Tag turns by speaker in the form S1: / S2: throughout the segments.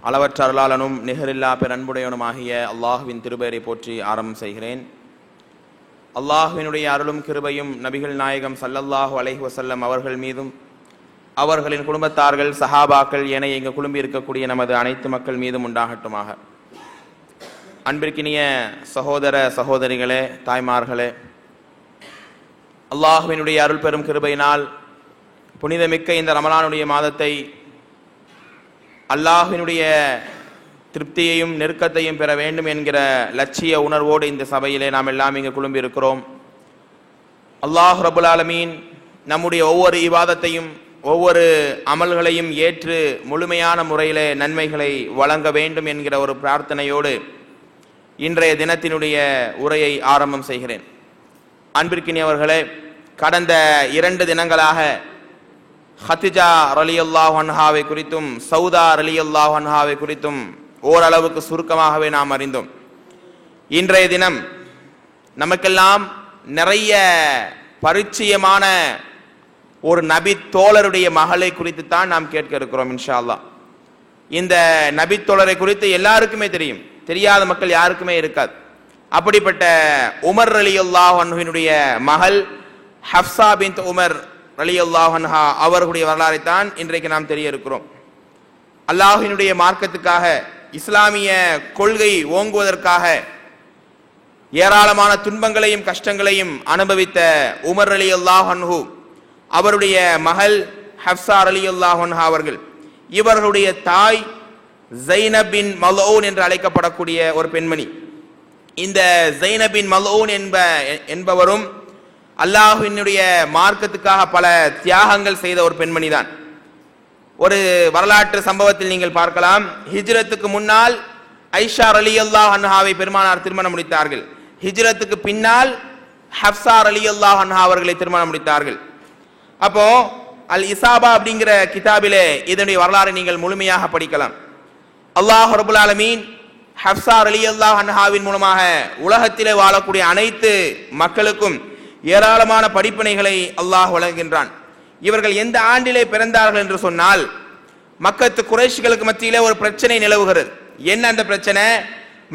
S1: அளவற்ற அருளாளனும் நிகரில்லா பெரன்புடையவனுமாகிய அல்லாஹுவின் திருப்பெயரை போற்றி ஆரம்பம் செய்கிறேன். அல்லாஹுவினுடைய அருளும் கிருபையும் நபிகள் நாயகம் ஸல்லல்லாஹு அலைஹி வஸல்லம் அவர்கள் மீதும் அவர்களின் குடும்பத்தார்கள் சஹாபாக்கள் என இங்கு குழும்பி இருக்கக்கூடிய நமது அனைத்து மக்கள் மீதும் உண்டாகட்டுமாக. அன்பிற்கினிய சகோதர சகோதரிகளே, தாய்மார்களே, அல்லாஹுவினுடைய அருள் பெரும் கிருபையினால் புனிதமிக்க இந்த ரமலானுடைய மாதத்தை அல்லாஹ்வினுடைய திருப்தியையும் நெருக்கத்தையும் பெற வேண்டும் என்கிற லட்சிய உணர்வோடு இந்த சபையிலே நாம் எல்லாம் இங்கு குழும்பி இருக்கிறோம். அல்லாஹ் ரப்புல் ஆலமீன் நம்முடைய ஒவ்வொரு இபாதத்தையும் ஒவ்வொரு அமல்களையும் ஏற்று முழுமையான முறையிலே நன்மைகளை வழங்க வேண்டும் என்கிற ஒரு பிரார்த்தனையோடு இன்றைய தினத்தினுடைய உரையை ஆரம்பம் செய்கிறேன். அன்பிற்கினியவர்களே, கடந்த 2 தினங்களாக ஹதிஜா ரலியல்லாஹு அன்ஹாவை குறித்தும் சௌதா ரலியல்லாஹு அன்ஹாவை குறித்தும் ஓரளவுக்கு சுருக்கமாகவே நாம் அறிந்தோம். இன்றைய தினம் நமக்கெல்லாம் நிறைய பரிச்சயமான ஒரு நபி தோழருடைய மகளை குறித்து தான் நாம் கேட்க இருக்கிறோம் இன்ஷா அல்லாஹ். இந்த நபி தோழரை குறித்து எல்லாருக்குமே தெரியும், தெரியாத மக்கள் யாருக்குமே இருக்காது. அப்படிப்பட்ட உமர் ரலியல்லாஹு அன்ஹுவினுடைய மகள் ஹப்ஸா பின்த் உமர் ரலியல்லாஹு அன்ஹா அவர்களுடைய வரலாறை தான் இன்றைக்கு நாம் தெரிய இருக்கிறோம். அல்லாஹ்வினுடைய மார்க்கத்துக்காக, இஸ்லாமிய கொள்கை ஓங்குவதற்காக ஏராளமான துன்பங்களையும் கஷ்டங்களையும் அனுபவித்த உமர் ரலியல்லாஹு அன்ஹு அவருடைய மகள் ஹப்ஸா ரலியல்லாஹு அன்ஹா அவர்கள், இவர்களுடைய தாய் ஸைனப் பின் மல்ஊன் என்று அழைக்கப்படக்கூடிய ஒரு பெண்மணி. இந்த ஸைனப் பின் மல்ஊன் என்பவரும் அல்லாஹ்வினுடைய மார்க்கத்துக்காக பல தியாகங்கள் செய்த ஒரு பெண்மணி தான். ஒரு வரலாற்று சம்பவத்தில் நீங்கள் பார்க்கலாம். ஹிஜ்ரத்துக்கு முன்னால் ஐஷா ரலியல்லாஹு அன்ஹாவை பெருமானார் திருமணம் முடித்தார்கள். ஹிஜ்ரத்துக்கு பின்னால் ஹப்ஸா ரலியல்லாஹு அன்ஹா அவர்களை திருமணம் முடித்தார்கள். அப்போ அல் இசாபா அப்படிங்கிற கிதாபிலே இதனுடைய வரலாறை நீங்கள் முழுமையாக படிக்கலாம். அல்லாஹ் ரப்புல் ஆலமீன் ஹப்ஸா ரலியல்லாஹு அன்ஹாவின் மூலமாக உலகத்திலே வாழக்கூடிய அனைத்து மக்களுக்கும் ஏராளமான படிப்பினைகளை அல்லாஹ் வழங்குகின்றான். இவர்கள் எந்த ஆண்டிலே பிறந்தார்கள் என்று சொன்னால், மக்கத்து குறைஷிகளுக்கு மத்தியிலே ஒரு பிரச்சனை நிலவுகிறது. என்ன அந்த பிரச்சனை?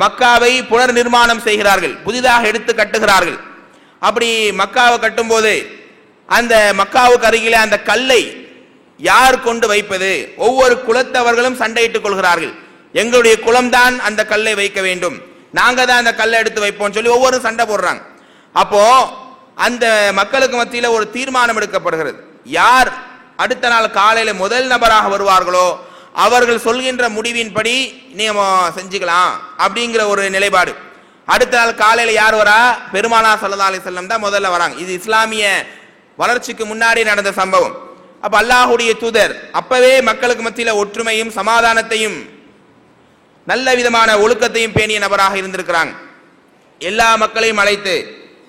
S1: மக்காவை புனர் நிர்மாணம் செய்கிறார்கள், புதிதாக எடுத்து கட்டுகிறார்கள். அப்படி மக்காவை கட்டும்போது அந்த மக்காவுக்கு அருகிலே அந்த கல்லை யார் கொண்டு வைப்பது? ஒவ்வொரு குலத்தவர்களும் சண்டையிட்டுக் கொள்கிறார்கள். எங்களுடைய குலம்தான் அந்த கல்லை வைக்க வேண்டும், நாங்க தான் அந்த கல்லை எடுத்து வைப்போம் சொல்லி ஒவ்வொரு சண்டை போடுறாங்க. அப்போ அந்த மக்களுக்கு மத்தியில ஒரு தீர்மானம் எடுக்கப்படுகிறது. யார் அடுத்த நாள் காலையில முதல் நபராக வருவார்களோ அவர்கள் சொல்கின்ற முடிவின்படி நீங்க செஞ்சுக்கலாம் அப்படிங்கிற ஒரு நிலைப்பாடு. அடுத்த நாள் காலையில யார் வரா? பெருமானார் ஸல்லல்லாஹு அலைஹி வஸல்லம் தான் முதல்ல வராங்க. இது இஸ்லாமிய வளர்ச்சிக்கு முன்னாடி நடந்த சம்பவம். அப்ப அல்லாஹ்வுடைய தூதர் அப்பவே மக்களுக்கு மத்தியில ஒற்றுமையும் சமாதானத்தையும் நல்ல விதமான ஒழுக்கத்தையும் பேணிய நபராக இருந்திருக்கிறாங்க. எல்லா மக்களையும் அழைத்து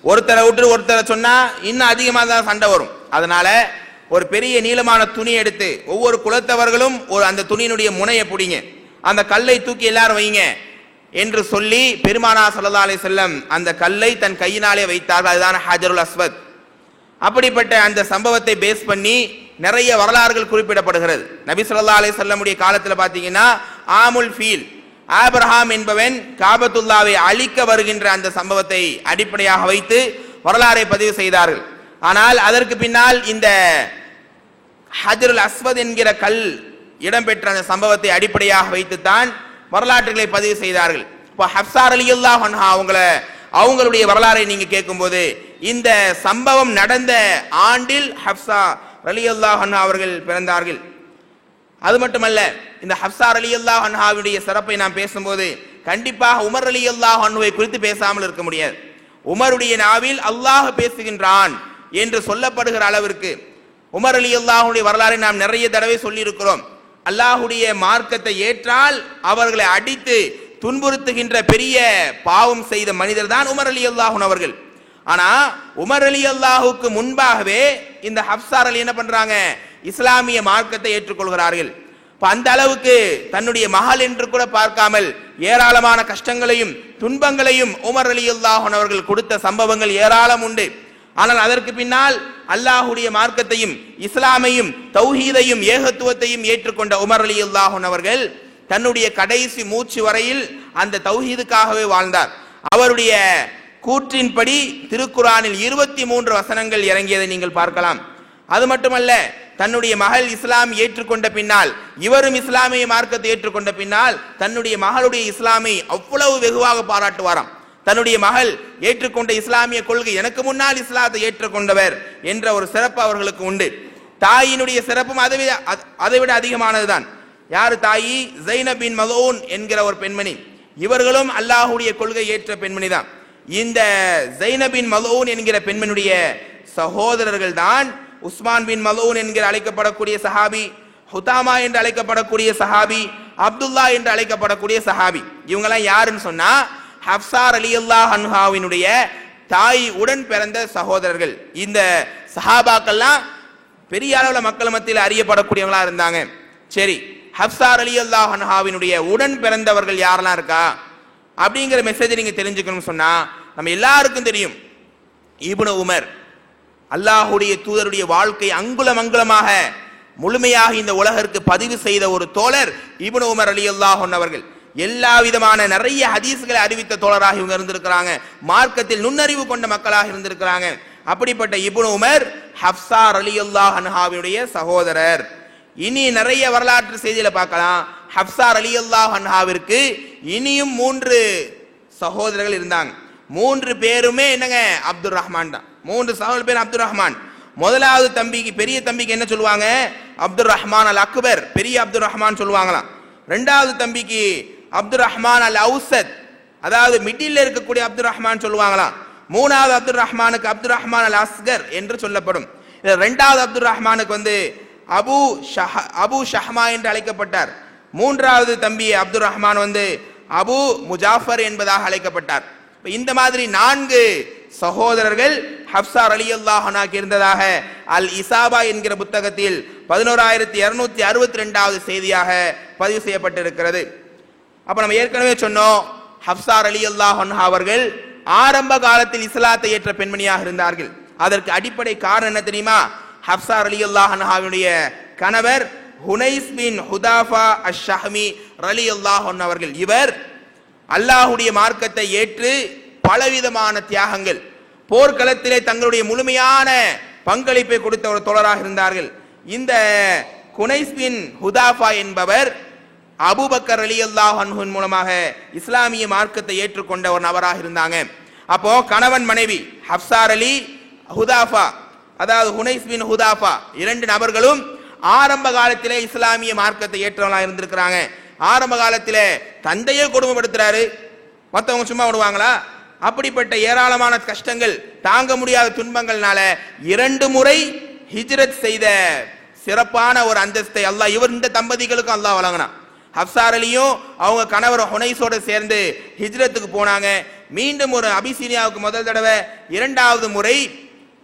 S1: ஒருத்தரை விட்டு ஒருத்தரை சொன்னா இன்னும் அதிகமாக தான் சண்டை வரும். அதனால ஒரு பெரிய நீளமான துணி எடுத்து ஒவ்வொரு குலத்தவர்களும் அந்த துணியினுடைய முனையை பிடிங்க, அந்த கல்லை தூக்கி எல்லாரும் வைங்க என்று சொல்லி பெருமானார் ஸல்லல்லாஹு அலைஹி வஸல்லம் அந்த கல்லை தன் கையினாலே வைத்தார்கள். அதுதான் ஹஜருல் அஸ்வத். அப்படிப்பட்ட அந்த சம்பவத்தை பேஸ் பண்ணி நிறைய வரலாறுகள் குறிப்பிடப்படுகிறது. நபி ஸல்லல்லாஹு அலைஹி வஸல்லமுடைய காலத்தில் பார்த்தீங்கன்னா ஆமுல் ஃபீல், ஆபிரஹாம் என்பவன் காபத்துல்லாவை அழிக்க வருகின்ற அந்த சம்பவத்தை அடிப்படையாக வைத்து வரலாறை பதிவு செய்தார்கள். ஆனால் அதற்கு பின்னால் இந்த ஹஜருல் அஸ்வத் என்கிற கல் இடம்பெற்ற அந்த சம்பவத்தை அடிப்படையாக வைத்துத்தான் வரலாற்றுகளை பதிவு செய்தார்கள். இப்போ ஹப்ஸா ரலியல்லாஹு அன்ஹா அவங்களுடைய வரலாறை நீங்க கேட்கும்போது இந்த சம்பவம் நடந்த ஆண்டில் ஹப்ஸா ரலியல்லாஹு அன்ஹா அவர்கள் பிறந்தார்கள். அது மட்டுமல்ல, இந்த ஹப்ஸா ரலியல்லாஹு அன்ஹாவுடைய சிறப்பை நாம் பேசும்போது கண்டிப்பாக உமர் ரலியல்லாஹு அன்ஹுவை குறித்து பேசாமல் இருக்க முடியாது. உமருடைய நாவில் அல்லாஹ் பேசுகின்றான் என்று சொல்லப்படுகிற அளவிற்கு உமர் ரலியல்லாஹுடைய வரலாறை நாம் நிறைய தடவை சொல்லி இருக்கிறோம். அல்லாஹுடைய மார்க்கத்தை ஏற்றால் அவர்களை அடித்து துன்புறுத்துகின்ற பெரிய பாவம் செய்த மனிதர் தான் உமர் ரலியல்லாஹு அவர்கள். ஆனா உமர் ரலியல்லாஹுக்கு முன்பாகவே இந்த ஹப்ஸா ரலி என்ன பண்றாங்க? இஸ்லாமிய மார்க்கத்தை ஏற்றுக்கொள்கிறார்கள். அந்த அளவுக்கு தன்னுடைய மகள் என்று கூட பார்க்காமல் ஏராளமான கஷ்டங்களையும் துன்பங்களையும் உமர் ரலியல்லாஹு அவர்கள் கொடுத்த சம்பவங்கள் ஏராளம் உண்டு. ஆனால் அதற்கு பின்னால் அல்லாஹுடைய மார்க்கத்தையும் இஸ்லாமையும் தௌஹீதையும் ஏகத்துவத்தையும் ஏற்றுக்கொண்ட உமர் ரலியல்லாஹு அவர்கள் தன்னுடைய கடைசி மூச்சு வரையில் அந்த தௌஹீதுக்காகவே வாழ்ந்தார். அவருடைய கூற்றின்படி திருக்குரானில் 23 வசனங்கள் இறங்கியதை நீங்கள் பார்க்கலாம். அது மட்டுமல்ல, தன்னுடைய மகள் இஸ்லாம் ஏற்றுக்கொண்ட பின்னால், இவரும் இஸ்லாமிய மார்க்கத்தை ஏற்றுக்கொண்ட பின்னால் தன்னுடைய மகளுடைய இஸ்லாமை அவ்வளவு வெகுவாக பாராட்டுவாராம். தன்னுடைய மகள் ஏற்றுக்கொண்ட இஸ்லாமிய கொள்கை, எனக்கு முன்னால் இஸ்லாத்தை ஏற்றுக்கொண்டவர் என்ற ஒரு சிறப்பு அவர்களுக்கு உண்டு. தாயினுடைய சிறப்பும் அதைவிட அதிகமானதுதான். யாரு தாயி? ஸைனப் பின் மல்ஊன் என்கிற ஒரு பெண்மணி. இவர்களும் அல்லாஹ்வுடைய கொள்கை ஏற்ற பெண்மணி தான். இந்த ஸைனப் பின் மல்ஊன் என்கிற பெண்மணியுடைய சகோதரர்கள் தான் உஸ்மான் பின் மல்ஊன் என்கிற அழைக்கப்படக்கூடிய சஹாபி, ஹுதாமா என்று அழைக்கப்படக்கூடிய சஹாபி, அப்துல்லா என்று அழைக்கப்படக்கூடிய சஹாபி. இவங்கெல்லாம் யாருன்னு சொன்னா ஹப்ஸா ரலியல்லாஹு அன்ஹாவினுடைய தாய் உடன் பிறந்த சகோதரர்கள். இந்த சஹாபாக்கள்லாம் பெரிய அளவில் மக்கள் மத்தியில் அறியப்படக்கூடியவங்களா இருந்தாங்க. சரி, ஹப்ஸா ரலியல்லாஹு அன்ஹாவினுடைய உடன் பிறந்தவர்கள் யாரெல்லாம் இருக்கா அப்படிங்கிற மெசேஜ் நீங்க தெரிஞ்சுக்கணும்னு சொன்னா, நம்ம எல்லாருக்கும் தெரியும், இப்னு உமர், அல்லாஹுடைய தூதருடைய வாழ்க்கை அங்குலம் அங்குலமாக முழுமையாக இந்த உலகிற்கு பதிவு செய்த ஒரு தோழர் இப்னு உமர் ரலியல்லாஹு அன்ஹு அவர்கள். எல்லா விதமான நிறைய ஹதீஸ்களை அறிவித்த தோழராக இவங்க இருந்திருக்கிறாங்க. மார்க்கத்தில் நுண்ணறிவு கொண்ட மக்களாக இருந்திருக்கிறாங்க. அப்படிப்பட்ட இப்னு உமர் ஹப்ஸா ரலியல்லாஹு அன்ஹாவினுடைய சகோதரர். இனி நிறைய வரலாற்று செய்தியில பார்க்கலாம். ஹப்ஸா ரலியல்லாஹு அன்ஹாவிற்கு இனியும் 3 சகோதரர்கள் இருந்தாங்க. 3 பேருமே என்னங்க? அப்துர் ரஹ்மான் தான். 3 சகோதரர் பேர் அப்துர் ரஹ்மான். முதலாவது தம்பிக்கு, பெரிய தம்பிக்கு என்ன சொல்லுவாங்க? அப்துர் ரஹ்மான் அல் அக்பர், பெரிய அப்துர் ரஹ்மான் சொல்லுவாங்களாம். 2வது தம்பிக்கு அப்துர் ரஹ்மான் அல் அவுசத், அதாவது மிடில் இருக்கக்கூடிய அப்துர் ரஹ்மான் சொல்லுவாங்களாம். 3வது அப்துர் ரஹ்மானுக்கு அப்துர் ரஹ்மான் அல் அஸ்கர் என்று சொல்லப்படும். 2வது அப்துர் ரஹ்மானுக்கு அபு ஷஹ்மா என்று அழைக்கப்பட்டார். 3வது தம்பி அப்துர் ரஹ்மான் அபு முஜாஃபர் என்பதாக அழைக்கப்பட்டார். இந்த மாதிரி 4 சகோதரர்கள் ஹப்ஸா ரலியல்லாஹு அன்ஹாக்கு இருந்ததாக அல் இசாபா என்கிற புத்தகத்தில் 11262வது செய்தியாக பதிவு செய்யப்பட்டிருக்கிறது. அப்ப நம்ம ஏற்கனவே சொன்னோம், ஹப்ஸா ரலியல்லாஹு அன்ஹா அவர்கள் ஆரம்ப காலத்தில் இஸ்லாத்தை ஏற்ற பெண்மணியாக இருந்தார்கள். அதற்கு அடிப்படை காரணம் என்ன தெரியுமா? ஹப்ஸா ரலியல்லாஹு அன்ஹாவுடைய கணவர் ஹுனைஸ் பின் ஹுதாஃபா அஷ்-ஷஹ்மி ரலியல்லாஹு அன்ஹு அவர்கள். இவர் அல்லாஹ்வுடைய மார்க்கத்தை ஏற்று பலவிதமான தியாகங்கள், போர்க்களத்திலே தங்களுடைய முழுமையான பங்களிப்பை கொடுத்த ஒரு தோழராக இருந்தார்கள். இந்த ஹுனைஸ் பின் ஹுதாஃபா என்பவர் அபூபக்கர் ரலியல்லாஹு அன்ஹு மூலமாக இஸ்லாமிய மார்க்கத்தை ஏற்றுக்கொண்ட ஒரு நபராக இருந்தாங்க. அப்போ கணவன் மனைவி ஹப்ஸா அலி ஹுதாஃபா, அதாவது ஹுனைஸ் பின் ஹுதாஃபா, 2 நபர்களும் ஆரம்ப காலத்திலே இஸ்லாமிய மார்க்கத்தை ஏற்றவர்களாக இருந்திருக்கிறாங்க. ஆரம்ப காலத்திலே தந்தையே கொடுமைப்படுத்துறாரு, மற்றவங்க சும்மா விடுவாங்களா? அப்படிப்பட்ட ஏராளமான கஷ்டங்கள், தாங்க முடியாத துன்பங்கள்னால 2 முறை ஹிஜ்ரத் செய்த சிறப்பான ஒரு அந்தஸ்தை அல்லாஹ் இந்த தம்பதிகளுக்கும் அல்லாஹ் வழங்கினான். ஹப்ஸா அலியும் அவங்க கணவர் ஹுனைஸோட சேர்ந்து ஹிஜ்ரத்துக்கு போனாங்க. மீண்டும் ஒரு அபிசீனியாவுக்கு முதல் தடவை, 2வது முறை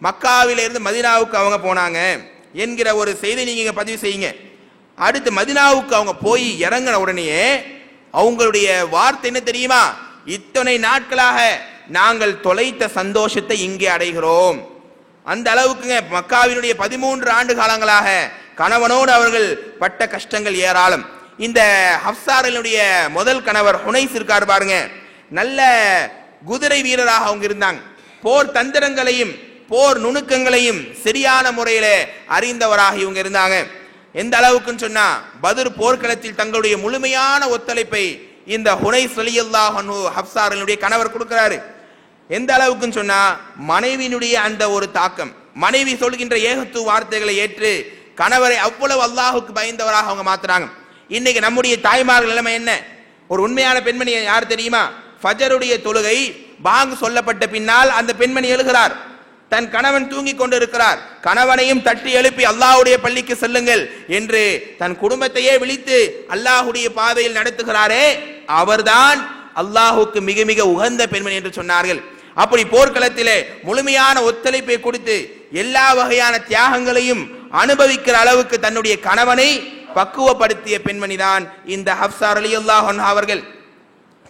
S1: மக்காவிலிருந்து மதீனாவுக்கு அவங்க போனாங்க என்கிற ஒரு செய்தி நீங்க பதிவு செய்யுங்க. அடுத்து மதீனாவுக்கு அவங்க போய் இறங்கின உடனேயே அவங்களுடைய வார்த்தை என்ன தெரியுமா? இத்தனை நாட்களாக நாங்கள் தொலைத்த சந்தோஷத்தை இங்கே அடைகிறோம். அந்த அளவுக்கு மக்காவினுடைய 13 ஆண்டு காலங்களாக கணவனோடு அவர்கள் பட்ட கஷ்டங்கள் ஏராளம். இந்த ஹப்ஸாரினுடைய முதல் கணவர் ஹுனைஸ் இருக்கார் பாருங்க, நல்ல குதிரை வீரராக அவங்க இருந்தாங்க. போர் தந்திரங்களையும் போர் நுணுக்கங்களையும் சரியான முறையில அறிந்தவராக இவங்க இருந்தாங்க. எந்த அளவுக்குன்னு சொன்னா, பத்ர் போர்க்களத்தில் தங்களுடைய முழுமையான ஒத்துழைப்பை இந்த ஹுனைஸ் ரலியல்லாஹு அன்ஹு ஹப்ஸாரினுடைய கணவர் கொடுக்கிறாரு. எந்த அளவுக்குன்னு சொன்னா, மனைவியினுடைய அந்த ஒரு தாக்கம், மனைவி சொல்கின்ற ஏகத்துவ வார்த்தைகளை ஏற்று கணவரை அவ்வளவு அல்லாஹுக்கு பயந்தவராக அவங்க மாத்துறாங்க. இன்னைக்கு நம்முடைய தாய்மார்கள் நிலைமை என்ன? ஒரு உண்மையான பெண்மணி யார் தெரியுமா? ஃபஜருடைய தொழுகை பாங்கு சொல்லப்பட்ட பின்னால் அந்த பெண்மணி எழுகிறார். தன் கணவன் தூங்கி கொண்டிருக்கிறார், கணவனையும் தட்டி எழுப்பி அல்லாஹ்வுடைய பள்ளிக்கு செல்லுங்கள் என்று தன் குடும்பத்தையே விழித்து அல்லாஹ்வுடைய பாதையில் நடத்துகிறாரே, அவர்தான் அல்லாஹுக்கு மிக மிக உகந்த பெண்மணி என்று சொன்னார்கள். அப்படி போர்க்களத்திலே முழுமையான ஒத்துழைப்பை கொடுத்து எல்லா வகையான தியாகங்களையும் அனுபவிக்கிற அளவுக்கு தன்னுடைய கணவனை பக்குவப்படுத்திய பெண்மணிதான் இந்த ஹப்ஸா ரலியல்லாஹு அன்ஹா அவர்கள்.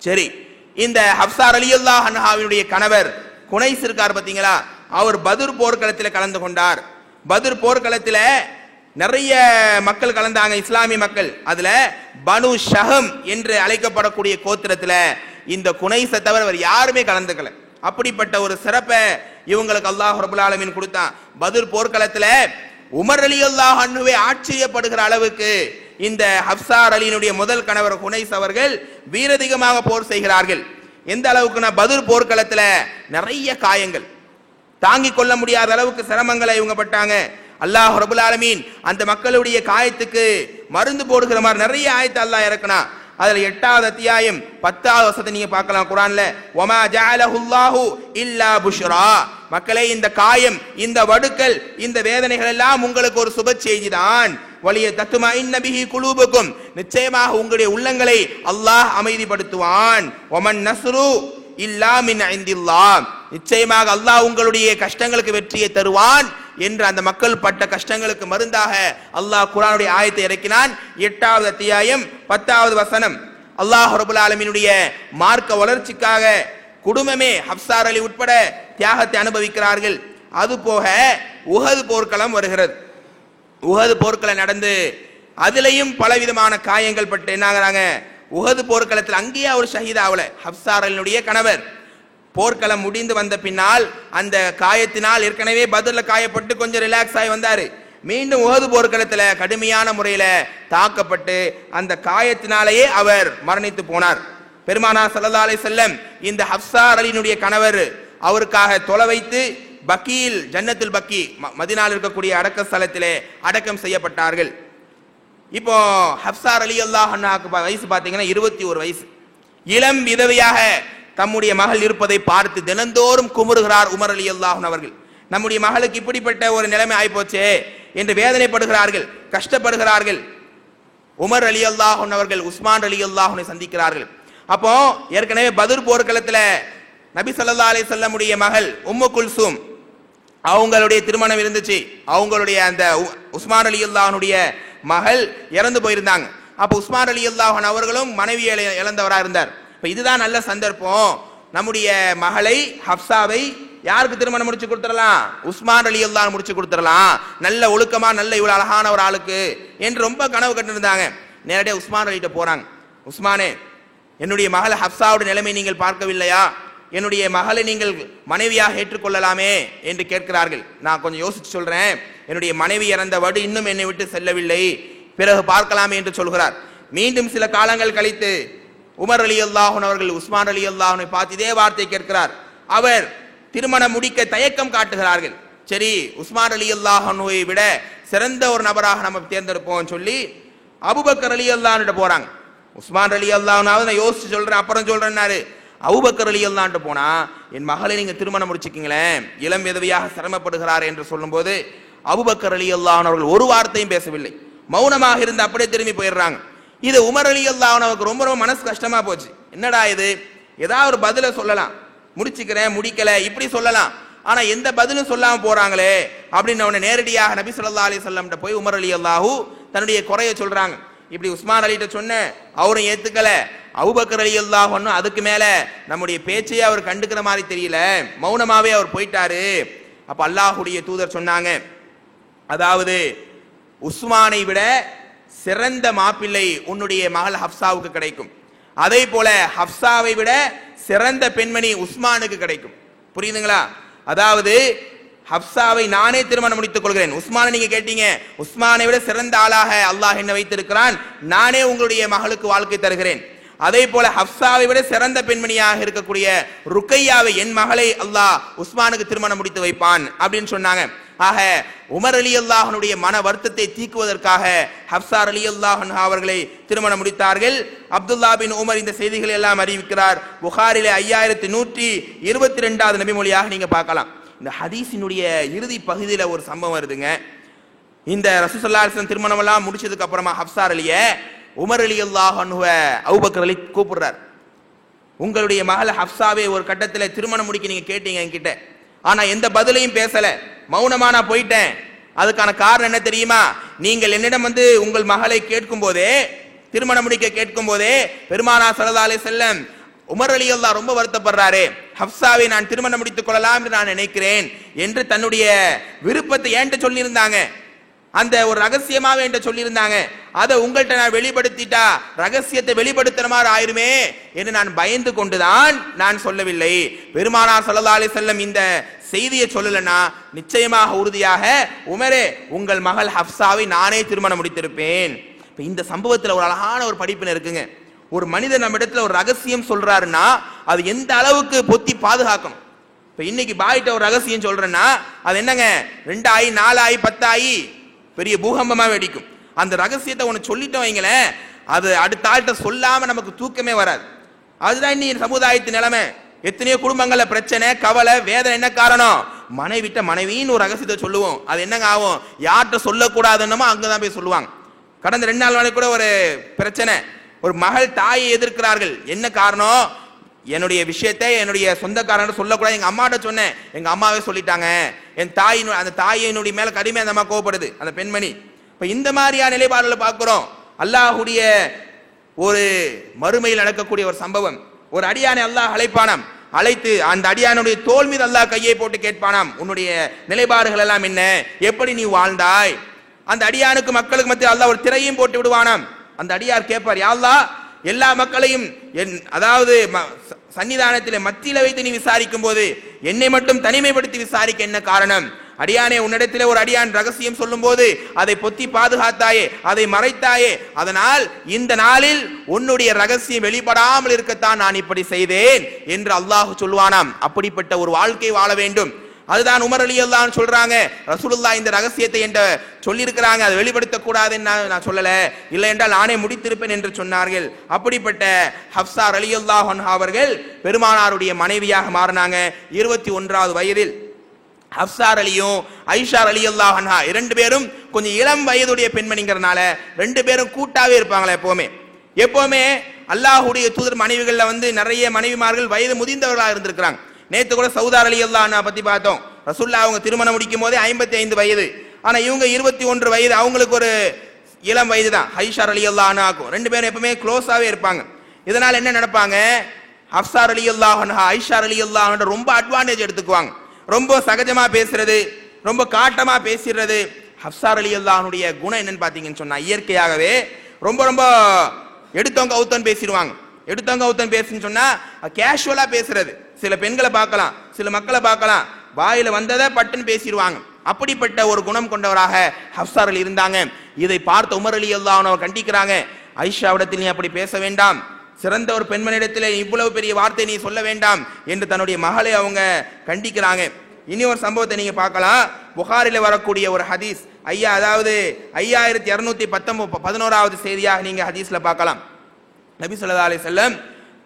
S1: சரி, இந்த ஹப்ஸா ரலியல்லாஹு அன்ஹாவினுடைய கணவர் ஹுனைஸ் இருக்கார் பாத்தீங்களா, அவர் பத்ர் போர்க்களத்தில் கலந்து கொண்டார். பத்ர் போர்க்களத்தில் நிறைய மக்கள் கலந்தாங்க, இஸ்லாமிய மக்கள். அதுல பனு ஷஹம் என்று அழைக்கப்படக்கூடிய கோத்திரத்துல இந்த குனைஸை தவிர வேறு யாருமே கலந்துக்கல. அப்படிப்பட்ட ஒரு சிறப்பை இவங்களுக்கு அல்லாஹ் ரப்பல் ஆலமீன் கொடுத்தான். பத்ர் போர்க்களத்துல உமர் ரலியல்லாஹு அன்ஹுவே ஆச்சரியப்படுகிற அளவுக்கு இந்த ஹப்சார் அலியினுடைய முதல் கணவர் குனைஸ் அவர்கள் வீரதிகமாக போர் செய்கிறார்கள். எந்த அளவுக்குனா பத்ர் போர்க்களத்துல நிறைய காயங்கள், தாங்கிக் கொள்ள முடியாத அளவுக்கு சிரமங்களை இவங்க பட்டாங்க. அல்லாஹ் ரப்பல் ஆலமீன் அந்த மக்களுடைய காயத்துக்கு மருந்து போடுகிற மாதிரி நிறைய ஆயத்தை அல்லாஹ் இறக்குனா. அதுல 8வது அத்தியாயம் 10வது வசனத்தை நீங்க பார்க்கலாம் குர்ஆன்ல. வமா ஜஅலஹுல்லாஹு இல்லா புஷ்ரா, மக்களே இந்த காயம், இந்த வடுக்கள், இந்த வேதனைகள் எல்லாம் உங்களுக்கு ஒரு சுப செய்தி தான். வலிய தத்துமஇன்ன பிஹி குலூபுக்கும், நிச்சயமாக உங்களுடைய உள்ளங்களை அல்லாஹ் அமைதிப்படுத்துவான். வமன் நஸ்ரு இல்லா மின் இந்தில்லாஹ், நிச்சயமாக அல்லாஹ் உங்களுடைய கஷ்டங்களுக்கு வெற்றியை தருவான் என்று அந்த மக்கள் பட்ட கஷ்டங்களுக்கு மருந்தாக அல்லாஹ் குர்ஆனுடைய ஆயத்தை இறக்கினான். 8வது அத்தியாயம் 10வது வசனம். அல்லாஹ் ரப்பல் ஆலமீனுடைய மார்க்க வளர்ச்சிக்காக குடும்பமே ஹப்சார் அலி உட்பட தியாகத்தை அனுபவிக்கிறார்கள். அது போக உஹது போர்க்களம் வருகிறது. உஹது போர்க்களம் நடந்து அதிலையும் பலவிதமான காயங்கள் பட்டு என்னாகிறாங்க, உஹது போர்க்களத்தில் அங்கேயே அவர் ஷஹீத் ஆகல. ஹப்சார் அலினுடைய கணவர் போர்க்களம் முடிந்து வந்த பின்னால் அந்த காயத்தினால் ஏற்கனவே பத்ர்ல காயப்பட்டு கொஞ்சம் ரிலாக்ஸ் ஆகி வந்தாரு. மீண்டும் உஹது போர்க்களத்துல கடுமையான முறையில தாக்கப்பட்டு அந்த காயத்தினாலேயே அவர் மரணித்து போனார். பெருமானார் ஸல்லல்லாஹு அலைஹி வஸல்லம் இந்த ஹப்சார் அலியினுடைய கணவர் அவருக்காக தொலை வைத்து பக்கீல், ஜன்னத்துல் பக்கி, மதீனாவில் இருக்கக்கூடிய அடக்க ஸ்தலத்திலே அடக்கம் செய்யப்பட்டார்கள். இப்போ ஹப்சார் அலி அல்லாஹ் அன்ஹாக்கு வயசு பார்த்தீங்கன்னா 21 வயசு. இளம் விதவையாக தம்முடைய மகள் இருப்பதை பார்த்து தினந்தோறும் குமுறுகிறார் உமர் அலி அல்லாஹ் அவர்கள். நம்முடைய மகளுக்கு இப்படிப்பட்ட ஒரு நிலைமை ஆயிப்போச்சே என்று வேதனைப்படுகிறார்கள், கஷ்டப்படுகிறார்கள். உமர் அலி அல்லாஹ் அவர்கள் உஸ்மான் அலி அல்லாஹ்வை சந்திக்கிறார்கள். அப்போ ஏற்கனவே பத்ர் போர்க்களத்தில் நபி ஸல்லல்லாஹு அலைஹி வஸல்லமுடைய மகள் உம்மு குல்சூம் அவங்களுடைய திருமணம் இருந்துச்சு. அவங்களுடைய அந்த உஸ்மான் அலி அல்லாஹ்வுடைய மகள் இறந்து போயிருந்தாங்க. அப்போ உஸ்மான் அலி அல்லாஹ் அவர்களும் மனைவியை இழந்தவராக இருந்தார். இப்போ இதுதான் நல்ல சந்தர்ப்பம், நம்முடைய மகளை ஹப்சாவை யாருக்கு திருமணம் முடிச்சு கொடுத்துடலாம், உஸ்மான் அலி அல்லாஹ் முடிச்சு கொடுத்துடலாம், நல்ல ஒழுக்கமா நல்ல இவ்வளவு அழகான ஒரு ஆளுக்கு என்று ரொம்ப கனவு கண்டிருந்தாங்க. நேரடியாக உஸ்மான் அலிட்ட போறாங்க. உஸ்மானே, என்னுடைய மகள் ஹப்சாவுடைய நிலைமை நீங்கள் பார்க்கவில்லையா, என்னுடைய மகளை நீங்கள் மனைவியாக ஏற்றுக்கொள்ளலாமே என்று கேட்கிறார்கள். நான் கொஞ்சம் யோசிச்சு சொல்றேன், என்னுடைய மனைவி இறந்த வடு இன்னும் என்னை விட்டு செல்லவில்லை, பிறகு பார்க்கலாமே என்று சொல்கிறார். மீண்டும் சில காலங்கள் கழித்து உமர் அலி அல்லாஹ் அவர்கள் உஸ்மான் அலி அல்லாஹ்வை பார்த்து இதே வார்த்தை கேட்கிறார். அவர் திருமணம் முடிக்க தயக்கம் காட்டுகிறார்கள். சரி, உஸ்மான் அலி அல்லாஹ்வை விட சிறந்த ஒரு நபராக நம்ம தேர்ந்தெடுப்போம் சொல்லி அபூபக்கர் அலி அல்லாஹ்விட்ட போறாங்க. உஸ்மான் அலி அல்லாஹ்னாவது நான் யோசிச்சு சொல்றேன் அப்புறம் சொல்றேன்னாரு. அபூபக்கர் அலி அல்லாஹ்விட்ட போனா, என் மகளை நீங்க திருமணம் முடிச்சுக்கீங்களேன், இளம் விதவையாக சிரமப்படுகிறார் என்று சொல்லும்போது அபூபக்கர் அலி அல்லாஹ் அவர்கள் ஒரு வார்த்தையும் பேசவில்லை, மௌனமாக இருந்து அப்படியே திரும்பி போயிடுறாங்க. இது உமர் அலி அல்லாஹ் அவருக்கு ரொம்ப ரொம்ப மனசு கஷ்டமா போச்சு. என்னடா இது, ஏதாவது ஒரு பதில சொல்லலாம், முடிச்சுக்கிறேன் முடிக்கல இப்படி சொல்லலாம், ஆனா எந்த பதிலும் சொல்லாம போறாங்களே அப்படின்னு அவனை நேரடியாக நபி ஸல்லல்லாஹு அலைஹி வஸல்லம் போய் உமர் அலி அல்லாஹ் தன்னுடைய குறைய சொல்றாங்க. இப்படி உஸ்மான் அலிட்ட சொன்ன அவரும் ஏத்துக்கல, அபூபக்கர் அலி அல்லாஹ் அதுக்கு மேல நம்முடைய பேச்சையே அவர் கண்டுக்கிற மாதிரி தெரியல, மௌனமாவே அவர் போயிட்டாரு. அப்ப அல்லாஹ்வுடைய தூதர் சொன்னாங்க, அதாவது உஸ்மானை விட சிறந்த மாப்பிள்ளை உன்னுடைய மகள் ஹப்சாவுக்கு கிடைக்கும், அதே போல ஹப்சாவை விட சிறந்த பெண்மணி உஸ்மானுக்கு கிடைக்கும். புரியுதுங்களா? அதாவது ஹப்சாவை நானே திருமணம் முடித்துக் கொள்கிறேன், உஸ்மானை நீங்க கேட்டீங்க, உஸ்மானை விட சிறந்த ஆளாக அல்லாஹ் என்ன வைத்திருக்கிறான், நானே உங்களுடைய மகளுக்கு வாழ்க்கை தருகிறேன். அதே போல ஹப்சாவை விட சிறந்த பெண்மணியாக இருக்கக்கூடிய ருக்கையாவை என் மகளை அல்லாஹ் உஸ்மானுக்கு திருமணம் முடித்து வைப்பான் அப்படின்னு சொன்னாங்க. ஆக உமர் அலி அல்லாஹ்வுடைய மன வருத்தத்தை தீக்குவதற்காக ஹப்சார் அலி அல்லாஹ் அவர்களை திருமணம் முடித்தார்கள். அப்துல்லா பின் உமர் இந்த செய்திகளை எல்லாம் அறிவிக்கிறார். புகாரிலே 5122வது நபி மொழியாக நீங்க பார்க்கலாம். இந்த ஹதீஸினுடைய இறுதி பகுதியில் ஒரு சம்பவம் வருதுங்க. இந்த ரசூலுல்லாஹி ஸல்லல்லாஹு அலைஹி வஸல்லம் திருமணம் எல்லாம் முடிச்சதுக்கு அப்புறமா ஹப்சார் அலிய உமர் அலி அல்லாஹ் அபூபக்கர் அலி கூப்பிடுறார். உங்களுடைய மகள் ஹப்சாவை ஒரு கட்டத்தில் திருமணம் முடிக்க நீங்க கேட்டீங்க என்கிட்ட, ஆனா எந்த பதிலையும் பேசல, மௌனமா நான் போயிட்டேன். அதுக்கான காரணம் என்ன தெரியுமா, நீங்கள் என்னிடம் உங்கள் மகளை கேட்கும் போதே, திருமணம் முடிக்க கேட்கும் போதே பெருமானார் ஸல்லல்லாஹு அலைஹி வஸல்லம் உமர் அலி அல்லாஹ் ரொம்ப வருத்தப்படுறாரு, ஹப்சாவை நான் திருமணம் முடித்துக் கொள்ளலாம் என்று நான் நினைக்கிறேன் என்று தன்னுடைய விருப்பத்தை ஏன்ட்டு சொல்லியிருந்தாங்க. அந்த ஒரு ரகசியமாவே என்கிட்ட சொல்லியிருந்தாங்க, அதை உங்கள்கிட்ட நான் வெளிப்படுத்திட்டா ரகசியத்தை வெளிப்படுத்துற மாதிரி ஆயிருமே என்று நான் பயந்து கொண்டுதான் நான் சொல்லவில்லை. பெருமானார் ஸல்லல்லாஹு அலைஹி வஸல்லம் இந்த செய்தியை சொல்லலன்னா நிச்சயமாக உறுதியாக உமரே உங்கள் மகள் ஹப்சாவை நானே திருமணம் முடித்திருப்பேன். இந்த சம்பவத்தில் ஒரு அழகான ஒரு படிப்பினை இருக்குங்க. ஒரு மனிதன் நம்ம இடத்துல ஒரு ரகசியம் சொல்றாருன்னா அது எந்த அளவுக்கு பொத்தி பாதுகாக்கணும். இப்ப இன்னைக்கு பாய்கிட்ட ஒரு ரகசியம் சொல்றேன்னா அது என்னங்க 2 ஆயி 4 ஆயி 10 ஆயி பெரிய பூகம்பமா வெடிக்கும். அந்த ரகசியத்தை ஒன்று சொல்லிட்டோம் வைங்களேன், அது அடுத்த ஆள்கிட்ட சொல்லாம நமக்கு தூக்கமே வராது. அதுதான் இன்னைக்கு சமுதாயத்தின் நிலைமை. எத்தனையோ குடும்பங்கள்ல பிரச்சனை, கவலை, வேதனை. என்ன காரணம்? மனைவிட்ட மனைவின்னு ஒரு ரகசியத்தை சொல்லுவோம், அது என்னங்க ஆகும்? யார்கிட்ட சொல்லக்கூடாதுன்னமோ அங்கதான் போய் சொல்லுவாங்க. கடந்த 2 நாள் வரை கூட ஒரு பிரச்சனை, ஒரு மகள் தாயை எதிர்க்கிறார்கள். என்ன காரணம்? என்னுடைய விஷயத்தை என்னுடைய சொந்தக்காரன் சொல்லக்கூடாது, எங்க அம்மாட்ட சொன்னேன், எங்க அம்மாவே சொல்லிட்டாங்க. என் தாயின் அந்த தாயினுடைய மேல கடுமையா அந்த அம்மா கோவப்படுது அந்த பெண்மணி. இப்ப இந்த மாதிரியான நிலைப்பாடுகளை பார்க்கிறோம். அல்லாஹுடைய ஒரு மறுமையில் நடக்கக்கூடிய ஒரு சம்பவம். ஒரு அடியானை அல்லாஹ் அழைப்பானாம், அழைத்து அந்த அடியானுடைய தோல் மீது அல்லாஹ் கையை போட்டு கேட்பானாம், உன்னுடைய நிலைப்பாடுகள் எல்லாம் என்ன, எப்படி நீ வாழ்ந்தாய்? அந்த அடியானுக்கு மக்களுக்கு மத்தியில் அல்லாஹ் ஒரு திரையும் போட்டு விடுவானாம். அந்த அடியார் கேட்பார், யா அல்லாஹ் எல்லா மக்களையும் அதாவது சன்னிதானத்தில் மத்தியில வைத்து நீ விசாரிக்கும் போது என்னை மட்டும் தனிமைப்படுத்தி விசாரிக்க என்ன காரணம்? அடியானே, உன்னிடத்தில் ஒரு அடியான் ரகசியம் சொல்லும் போது அதை பொத்தி பாதுகாத்தாயே, அதை மறைத்தாயே, அதனால் இந்த நாளில் உன்னுடைய ரகசியம் வெளிப்படாமல் இருக்கத்தான் நான் இப்படி செய்தேன் என்று அல்லாஹ் சொல்வானாம். அப்படிப்பட்ட ஒரு வாழ்க்கை வாழ வேண்டும். அதுதான் உமர் ரலியல்லாஹு அன்ஹு சொல்றாங்க, ரசூலுல்லாஹ் இந்த ரகசியத்தை என்ற சொல்லி இருக்கிறாங்க, அதை வெளிப்படுத்தக் கூடாதுன்னு நான் சொல்லல, இல்லை என்றால் நானே முடித்திருப்பேன் என்று சொன்னார்கள். அப்படிப்பட்ட ஹப்ஸா ரலியல்லாஹு அன்ஹா அவர்கள் பெருமானாருடைய மனைவியாக மாறினாங்க 21வது வயதில். ஹப்ஸா ரலியும் ஐஷா ரலியல்லாஹு அன்ஹா 2 பேரும் கொஞ்சம் இளம் வயதுடைய பெண்மணிங்கிறதுனால 2 பேரும் கூட்டாவே இருப்பாங்களே எப்பவுமே. அல்லாஹ்வுடைய தூதர் மனைவிகள்ல நிறைய மனைவிமார்கள் வயது முதிர்ந்தவர்களாக இருந்திருக்கிறாங்க. நேற்று கூட சௌதா ரலியல்லாஹு அன்ஹா பத்தி பார்த்தோம். ரசூலுல்லாஹ் அவங்க திருமணம் முடிக்கும் போதே 55 வயது, ஆனா இவங்க 21 வயது, அவங்களுக்கு ஒரு இளம் வயது தான் ஐஷா ரலியல்லாஹு அன்ஹாக்கும். 2 பேரும் எப்பவுமே க்ளோஸாவே இருப்பாங்க. இதனால என்ன நடப்பாங்க, ஹப்ஸா ரலியல்லாஹு அன்ஹா ஐஷா ரலியல்லாஹு அன்ஹா ரொம்ப அட்வான்டேஜ் எடுத்துக்குவாங்க. ரொம்ப சகஜமா பேசுறது, ரொம்ப காட்டமா பேசிடுறது. ஹப்ஸா ரலியல்லாஹு அன்ஹுடைய குணம் என்னன்னு பாத்தீங்கன்னு சொன்னா இயற்கையாகவே ரொம்ப ரொம்ப எடுத்தவங்க அவுத்தன் பேசிடுவாங்க. எடுத்தவங்க அவுத்தன் பேசுன்னு சொன்னா கேஷுவலா பேசுறது. சில பெண்களை பார்க்கலாம், சில மக்களை பார்க்கலாம், வாயில வந்ததை பட்டுன்னு பேசிடுவாங்க. அப்படிப்பட்ட ஒரு குணம் கொண்டவராக ஹப்ஸா ரலி இருந்தாங்க. இதை பார்த்த உமர் ரலியல்லாஹு அன்ஹு கண்டிக்கிறாங்க, ஐஷாவிடத்தில் நீ அப்படி பேச வேண்டாம், சிறந்த ஒரு பெண்மணிடத்தில் இவ்வளவு பெரிய வார்த்தை நீ சொல்ல வேண்டாம் என்று தன்னுடைய மகளை அவங்க கண்டிக்கிறாங்க. இனி ஒரு சம்பவத்தை நீங்க பார்க்கலாம். புகாரில வரக்கூடிய ஒரு ஹதீஸ், அதாவது 5211வது செய்தியாக நீங்க ஹதீஸ்ல பார்க்கலாம். நபி ஸல்லல்லாஹு அலைஹி வஸல்லம்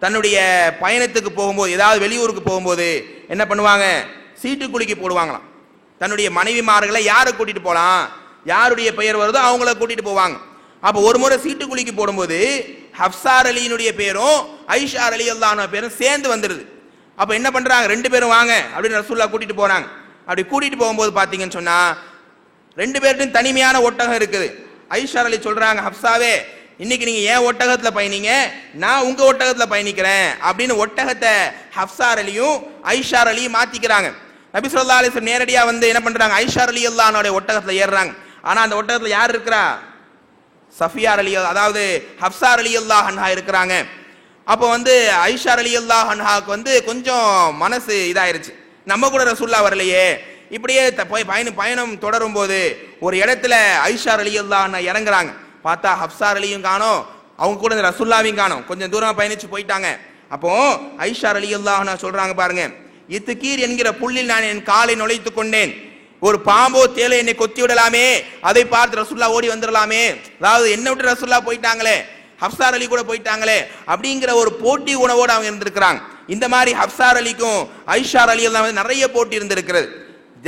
S1: தன்னுடைய பயணத்துக்கு போகும்போது, ஏதாவது வெளியூருக்கு போகும்போது என்ன பண்ணுவாங்க, சீட்டு குலுக்கி போடுவாங்களாம். தன்னுடைய மனைவிமார்களை யாரை கூட்டிட்டு போலாம், யாருடைய பெயர் வருதோ அவங்கள கூட்டிட்டு போவாங்க. அப்ப ஒரு முறை சீட்டு குலுக்கி போடும்போது ஹப்ஸா ரலியினுடைய பேரும் ஐஷா ரலியல்லாஹு அன்ஹா பேரும் சேர்ந்து வந்துருது. அப்ப என்ன பண்றாங்க, 2 பேரும் வாங்க அப்படின்னு ரசூலுல்லாஹ் கூட்டிட்டு போறாங்க. அப்படி கூட்டிட்டு போகும்போது பாத்தீங்கன்னு சொன்னா 2 பேர்ட்டும் தனிமையான ஒட்டகம் இருக்குது. ஐஷா ரலி சொல்றாங்க, ஹப்ஸாவே இன்னைக்கு நீங்க ஏன் ஒட்டகத்துல பயணிங்க, நான் உங்க ஒட்டகத்துல பயணிக்கிறேன் அப்படின்னு ஒட்டகத்தை ஹப்ஸா ரலியும் ஐஷா ரலியும் மாத்திக்கிறாங்க. நபி ஸல்லல்லாஹு அலைஹி வஸல்லம் நேரடியா வந்து என்ன பண்றாங்க, ஐஷா ரலியல்லாஹு அன்ஹாவுடைய ஒட்டகத்துல ஏறுறாங்க. ஆனா அந்த ஒட்டகத்துல யார் இருக்கிறா, சஃபியா ரலியல்லாஹு, அதாவது ஹப்ஸா ரலியல்லாஹு அன்ஹா இருக்கிறாங்க. அப்போ வந்து ஐஷா ரலியல்லாஹு அன்ஹாவுக்கு வந்து கொஞ்சம் மனசு இதாயிருச்சு, நம்ம கூட ரசூலுல்லாஹ் வரலையே. இப்படியே பயணம் தொடரும் போது ஒரு இடத்துல ஐஷா ரலியல்லாஹு அன்ஹா இறங்குறாங்க. பார்த்தா ஹப்ஸா ரலியும் காணோம், அவங்க கூட இந்த ரசூலுல்லாஹ்வையும் காணோம், கொஞ்சம் தூரமா பயணிச்சு போயிட்டாங்க. அப்போ ஐஷா ரலியல்லாஹு அன்ஹா சொல்றாங்க பாருங்க, இத்துக்கீர் என்கிற புல்லில் நான் என் காலை நுழைத்துக் கொண்டேன், ஒரு பாம்போ தேலை என்னை கொத்தி விடலாமே, அதை பார்த்து ரசூலுல்லாஹ் ஓடி வந்துடலாமே, அதாவது என்ன விட்டு ரசூலுல்லாஹ் போயிட்டாங்களே, ஹப்ஸா ரலி கூட போயிட்டாங்களே அப்படிங்கிற ஒரு போட்டி உணவோடு அவங்க இருந்திருக்கிறாங்க. இந்த மாதிரி ஹப்ஸா ரலிக்கும் ஐஷா ரலியல்லாஹு அன்ஹா நிறைய போட்டி இருந்திருக்கிறது.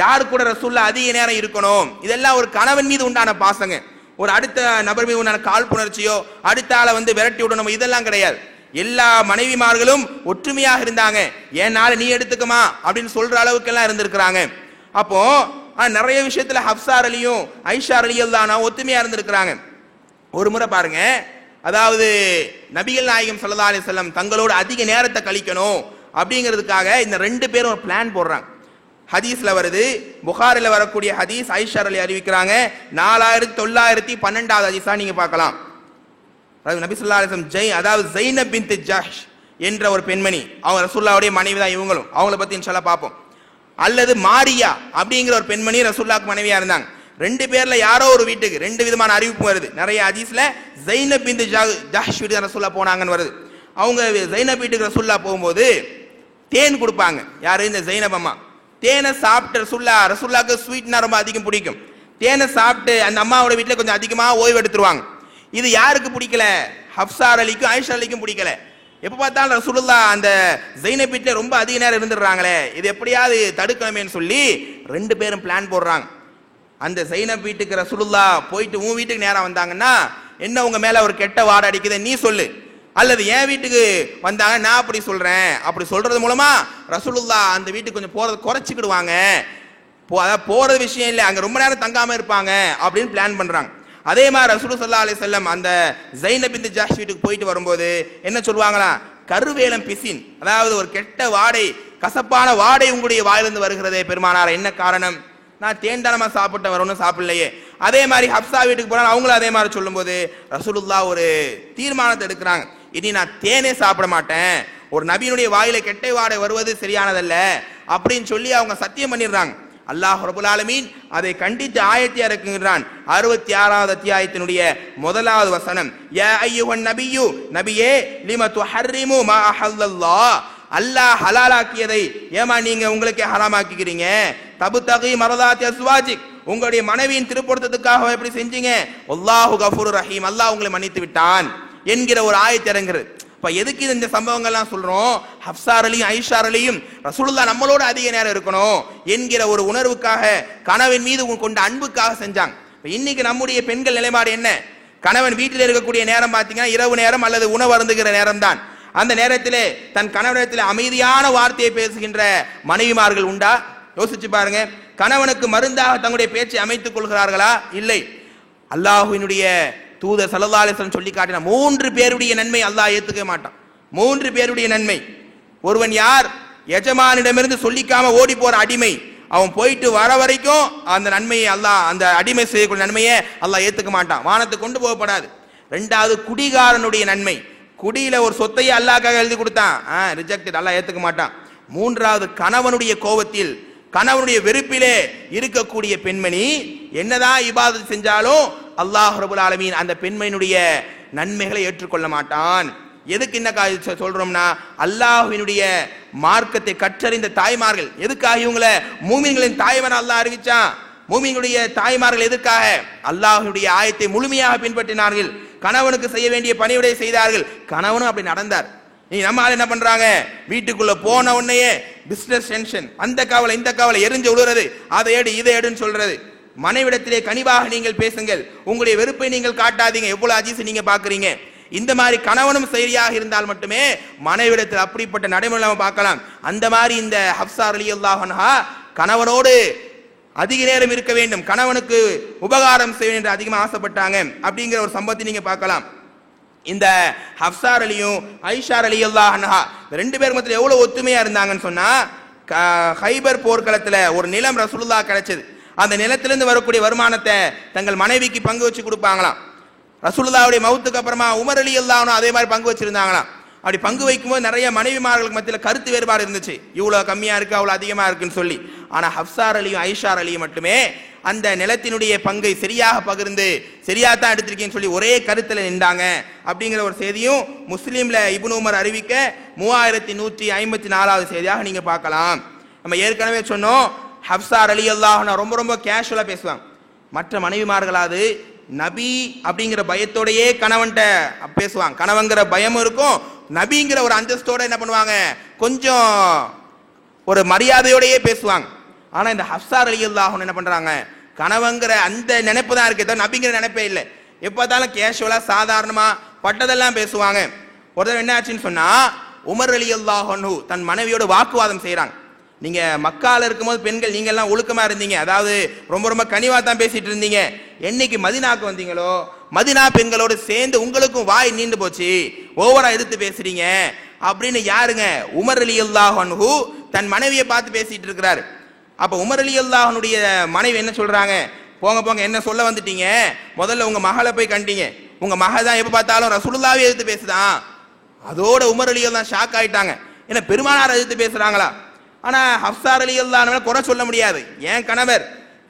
S1: யாரு கூட ரசூலுல்லாஹ் அதிக நேரம் இருக்கணும், இதெல்லாம் ஒரு கணவன் மீது உண்டான பாசங்க. ஒரு அடுத்த நபர் மீது உண்டான காழ்ப்புணர்ச்சியோ அடுத்த ஆளை வந்து விரட்டி விடணும் இதெல்லாம் கிடையாது. எல்லா மனைவிமார்களும் ஒற்றுமையாக இருந்தாங்க. ஏன்னால நீ எடுத்துக்குமா அப்படின்னு சொல்ற அளவுக்கு எல்லாம் இருந்திருக்கிறாங்க. அப்போ நிறைய விஷயத்துல ஹப்ஸா ரலியும் ஐஷா ரலியல்லாஹு அன்ஹா ஒத்துமையா இருந்திருக்கிறாங்க. ஒரு முறை பாருங்க, அதாவது நபிகள் நாயகம் ஸல்லல்லாஹு அலைஹி வஸல்லம் தங்களோட அதிக நேரத்தை கழிக்கணும் அப்படிங்கிறதுக்காக இந்த 2 பேரும் ஒரு பிளான் போடுறாங்க. ஹதீஸ்ல வருது, புகாரில வரக்கூடிய ஹதீஸ். ஆயிஷா அலி அறிவிக்கிறாங்க, 4912 ஹதீஸா நீங்க பார்க்கலாம். நபி ஸல்லல்லாஹு அலைஹி வஸல்லம் அதாவது ஸைனப் பின்த் ஜஹ்ஷ் என்ற ஒரு பெண்மணி, அவங்க ரசூலுல்லாஹ்வுடைய மனைவி தான். இவங்களும் அவங்கள பத்தி இன்ஷாஅல்லாஹ் பார்ப்போம். அல்லது மாரியா அப்படிங்கிற ஒரு பெண்மணி ரசூலுல்லாஹ்வுக்கு மனைவியா இருந்தாங்க. ரெண்டு பேர்ல யாரோ ஒரு வீட்டுக்கு ரெண்டு விதமான அறிவிப்பு வருது. நிறைய ஹதீஸ்ல ஸைனப் பின்த் ஜஹ்ஷ் வீட்டுக்கு ரசூலுல்லாஹ் போனாங்கன்னு வருது. அவங்க ஸைனப் வீட்டுக்கு ரசூலுல்லாஹ் போகும்போது தேன் கொடுப்பாங்க. யாரு? இந்த ஸைனப் அம்மா. தேனை சாப்பிட்டு ரசூலுல்லாஹ்க்கு ஸ்வீட்னா ரொம்ப அதிகம் பிடிக்கும். தேனை சாப்பிட்டு அந்த அம்மாவோட வீட்டில் கொஞ்சம் அதிகமாக ஓய்வு எடுத்துருவாங்க. இது யாருக்கு பிடிக்கல? ஹப்சார் அலிக்கும் ஆயிஷா அலிக்கும் பிடிக்கல. எப்போ பார்த்தாலும் ரசூலுல்லாஹ் அந்த ஸைனப் வீட்டில் ரொம்ப அதிக நேரம் இருந்துடுறாங்களே, இது எப்படியாவது தடுக்கணுமேன்னு சொல்லி ரெண்டு பேரும் பிளான் போடுறாங்க. அந்த ஸைனப் வீட்டுக்கு ரசூலுல்லாஹ் போயிட்டு உன் வீட்டுக்கு நேரம் வந்தாங்கன்னா என்ன உங்க மேல ஒரு கெட்ட வாடை அடிக்குது நீ சொல்லு, அல்லது என் வீட்டுக்கு வந்தாங்க நான் அப்படி சொல்றேன். அப்படி சொல்றது மூலமா ரசூலுல்லாஹ் அந்த வீட்டுக்கு கொஞ்சம் போறது குறைச்சிக்கிடுவாங்க. அதாவது போறது விஷயம் இல்லை, அங்க ரொம்ப நேரம் தங்காம இருப்பாங்க அப்படின்னு பிளான் பண்றாங்க. அதே மாதிரி ரசூல் ஸல்லல்லாஹு அலைஹி வஸல்லம் அந்த ஸைனப் பின்த் ஜஹ்ஷ் வீட்டுக்கு போயிட்டு வரும்போது என்ன சொல்லுவாங்களா? கருவேலம் பிசின், அதாவது ஒரு கெட்ட வாடை, கசப்பான வாடை உங்களுடைய வாயிலிருந்து வருகிறதே பெருமானார், என்ன காரணம்? நான் தேன்தானமா சாப்பிட்ட வரணும் சாப்பிடலையே. அதே மாதிரி ஹப்சா வீட்டுக்கு போனா அவங்களும் அதே மாதிரி சொல்லும்போது ரசூலுல்லாஹ் ஒரு தீர்மானத்தை எடுக்கிறாங்க, இனி நான் தேனே சாப்பிட மாட்டேன், ஒரு நபியினுடைய வாயில கெட்ட வாடை வருவது சரியானதல்ல அப்படின்னு சொல்லி அவங்க சத்தியம் பண்ணிடுறாங்க. அல்லாஹ் ரப்பல் ஆலமீன் அதை கண்டித்து ஆயத்தை இறக்குகிறான். 66வது அத்தியாயத்தினுடைய முதலாவது வசனம், யா அய்யுஹன் நபியு, நபியே, லிம துஹர்ரிமு மா அஹல்லல்லாஹ், அல்லாஹ் ஹலாலாக்கியதை ஏமா நீங்க உங்களுக்கே ஹராமாக்கிக்கிறீங்க? தபுதகி மரதாத்தி அஸ்வாஜிக், உங்களுடைய மனைவியின் திருப்பொருத்தத்துக்காக எப்படி செஞ்சீங்க? அல்லாஹு கஃபூருர் ரஹீம், அல்லாஹ் உங்களை மன்னித்து விட்டான் என்கிற ஒரு ஆயத்து இறங்குறது. இப்ப எதுக்கு இந்த சம்பவங்கள்லாம் சொல்றோம்? ஹப்சார் அலியும் ஆயிஷா அலியும் ரசூலுல்லாஹ் நம்மளோட அதிக நேரம் இருக்கணும் என்கிற ஒரு உணர்வுக்காக, கணவன் மீது கொண்ட அன்புக்காக செஞ்சாங்க. இன்னைக்கு நம்முடைய பெண்கள் நிலைப்பாடு என்ன? கணவன் வீட்டில் இருக்கக்கூடிய நேரம் பார்த்தீங்கன்னா இரவு நேரம் அல்லது உணவு அருந்துகிற நேரம் தான். அந்த நேரத்திலே தன் கணவனிடத்தில் அமைதியான வார்த்தையை பேசுகின்ற மனைவிமார்கள் உண்டா? யோசிச்சு பாருங்க. கணவனுக்கு மருந்தாக தங்களுடைய பேச்சை அமைத்துக் கொள்கிறார்களா? இல்லை. அல்லாஹ்வினுடைய தூதர் ஸல்லல்லாஹு அலைஹி வஸல்லம் சொல்லி காட்டின 3 பேருடைய நன்மை அல்லாஹ் ஏத்துக்க மாட்டான். 3 பேருடைய நன்மை. ஒருவன் யார்? எஜமானிடமிருந்து சொல்லிக்காம ஓடி போற அடிமை, அவன் போயிட்டு வர வரைக்கும் அந்த நன்மையை அல்லாஹ், அந்த அடிமை செய்யக்கூடிய நன்மையை அல்லாஹ் ஏத்துக்க மாட்டான், வானத்துக்கு கொண்டு போகப்படாது. 2வது குடிகாரனுடைய நன்மை, குடியில ஒரு சொத்தையை அல்லாஹ்க்காக எழுதி கொடுத்தான், ரிஜெக்டட், அல்லாஹ் ஏத்துக்க மாட்டான். 3வது கணவனுடைய கோபத்தில், கணவனுடைய வெறுப்பிலே இருக்கக்கூடிய பெண்மணி என்னதான் இபாதத் செஞ்சாலும் அல்லாஹ் ரப்பல் ஆலமீன் அந்த பெண்மணியுடைய நன்மைகளை ஏற்றுக்கொள்ள மாட்டான். எதுக்கு என்ன சொல்றோம்னா, அல்லாஹ்வினுடைய மார்க்கத்தை கற்றறிந்த தாய்மார்கள், எதுக்காக இவங்களை மூமின்களின் தாய்மார் அல்லாஹ் அறிவிச்சான்? மூமின்களுடைய தாய்மார்கள் எதற்காக? அல்லாஹ்வுடைய ஆயத்தை முழுமையாக பின்பற்றினார்கள், கணவனுக்கு செய்ய வேண்டிய பணிவிடை செய்தார்கள். கணவனும் அப்படி நடந்தார். நீ நம்ம ஆள் என்ன பண்றாங்க? வீட்டுக்குள்ள போன உடனேயே பிசினஸ் டென்ஷன், அந்த கவலை இந்த கவலை, எரிஞ்சு விழுறது, அதை எடு இதை எடுன்னு சொல்றது. மனைவிடத்திலே கனிவாக நீங்கள் பேசுங்கள், உங்களுடைய வெறுப்பை நீங்கள் காட்டாதீங்க, எவ்வளவு அஜீஸ் நீங்க பாக்குறீங்க. இந்த மாதிரி கணவனும் சரியாக இருந்தால் மட்டுமே மனைவிடத்தில் அப்படிப்பட்ட நடைமுறை நம்ம பார்க்கலாம். அந்த மாதிரி இந்த ஹப்சா ரலியல்லாஹு அன்ஹா கணவனோடு அதிக நேரம் இருக்க வேண்டும், கணவனுக்கு உபகாரம் செய்ய வேண்டும் என்று அதிகமாக ஆசைப்பட்டாங்க அப்படிங்கிற ஒரு சம்பவத்தை நீங்க பார்க்கலாம். இந்த ஹப்சார் அலியும் ஆயிஷா ரலியல்லாஹு அன்ஹா 2 பேர் மத்தியில் எவ்வளவு ஒத்துமையா இருந்தாங்கன்னு சொன்னா, ஹைபர் போர்க்களத்துல ஒரு நிலம் ரசூலுல்லாஹ் கிடைச்சது. அந்த நிலத்திலிருந்து வரக்கூடிய வருமானத்தை தங்கள் மனைவிக்கு பங்கு வச்சு கொடுப்பாங்களாம். ரசூலுல்லாஹ்வுடைய மௌத்துக்கு அப்புறமா உமர் ரலியல்லாஹு அன்ஹு அதே மாதிரி பங்கு வச்சிருந்தாங்களாம். அப்படி பங்கு வைக்கும்போது நிறைய மனைவிமார்களுக்கு மத்தியில் கருத்து வேறுபாடு இருந்துச்சு, இவ்வளவு கம்மியா இருக்கு அவ்வளவு அதிகமா இருக்குன்னு சொல்லி. ஆனா ஹப்சார் அலியும் ஆயிஷா அலியும் மட்டுமே அந்த நிலத்தினுடைய பங்கை சரியாக பகிர்ந்து சரியா தான் எடுத்திருக்கேன்னு சொல்லி ஒரே கருத்துல நின்றாங்க அப்படிங்கிற ஒரு செய்தியும் முஸ்லீம்ல இப்னு உமர் அறிவிக்க 3154வது செய்தியாக நீங்க பார்க்கலாம். நம்ம ஏற்கனவே சொன்னோம், ஹப்சார் ரலியல்லாஹு அன்ஹா ரொம்ப ரொம்ப கேஷுவலா பேசுவாங்க. மற்ற மனைவிமார்களாவது நபி அப்படிங்கிற பயத்தோடையே கணவன்கிட்ட பேசுவாங்க, கணவங்கிற பயமும் இருக்கும், நபிங்கிற ஒரு அந்தஸ்தோட என்ன பண்ணுவாங்க, கொஞ்சம் ஒரு மரியாதையோடையே பேசுவாங்க. ஆனா இந்த ஹப்சார் ரலியல்லாஹு அன்ஹா என்ன பண்றாங்க, கணவங்கிற அந்த நினைப்பு தான் இருக்கே தவிர நபிங்கிற நினைப்பே இல்லை. எப்போதாலும் கேஷுவலா சாதாரணமா பட்டதெல்லாம் பேசுவாங்க. ஒரு தடவை என்ன ஆச்சுன்னு சொன்னா, உமர் ரலியல்லாஹு அன்ஹு தன் மனைவியோட வாக்குவாதம் செய்யறாங்க. நீங்க மக்கால இருக்கும்போது பெண்கள் நீங்க எல்லாம் ஒழுக்கமா இருந்தீங்க, அதாவது ரொம்ப ரொம்ப கனிவா தான் பேசிட்டு இருந்தீங்க. என்னைக்கு மதினாக்கு வந்தீங்களோ மதினா பெண்களோடு சேர்ந்து உங்களுக்கும் வாய் நீண்டு போச்சு, ஓவரா எதிர்த்து பேசுறீங்க அப்படின்னு யாருங்க? உமர் ரலியல்லாஹு அன்ஹு தன் மனைவியை பார்த்து பேசிட்டு இருக்கிறாரு. அப்ப உமர் ரலியல்லாஹுனுடைய மனைவி என்ன சொல்றாங்க, போங்க போங்க, என்ன சொல்ல வந்துட்டீங்க, முதல்ல உங்க மகளை போய் கண்டீங்க, உங்க மகள் தான் எப்ப பார்த்தாலும் ரசூலுல்லாஹ்வை எதிர்த்து பேசுதான். அதோட உமர் ரலியல்லாஹு ஷாக் ஆயிட்டாங்க, என்ன பெருமானார் எதிர்த்து பேசுறாங்களா. ஆனா ஹப்ஸா ரலியல்லாஹு குறை சொல்ல முடியாது, என் கணவர்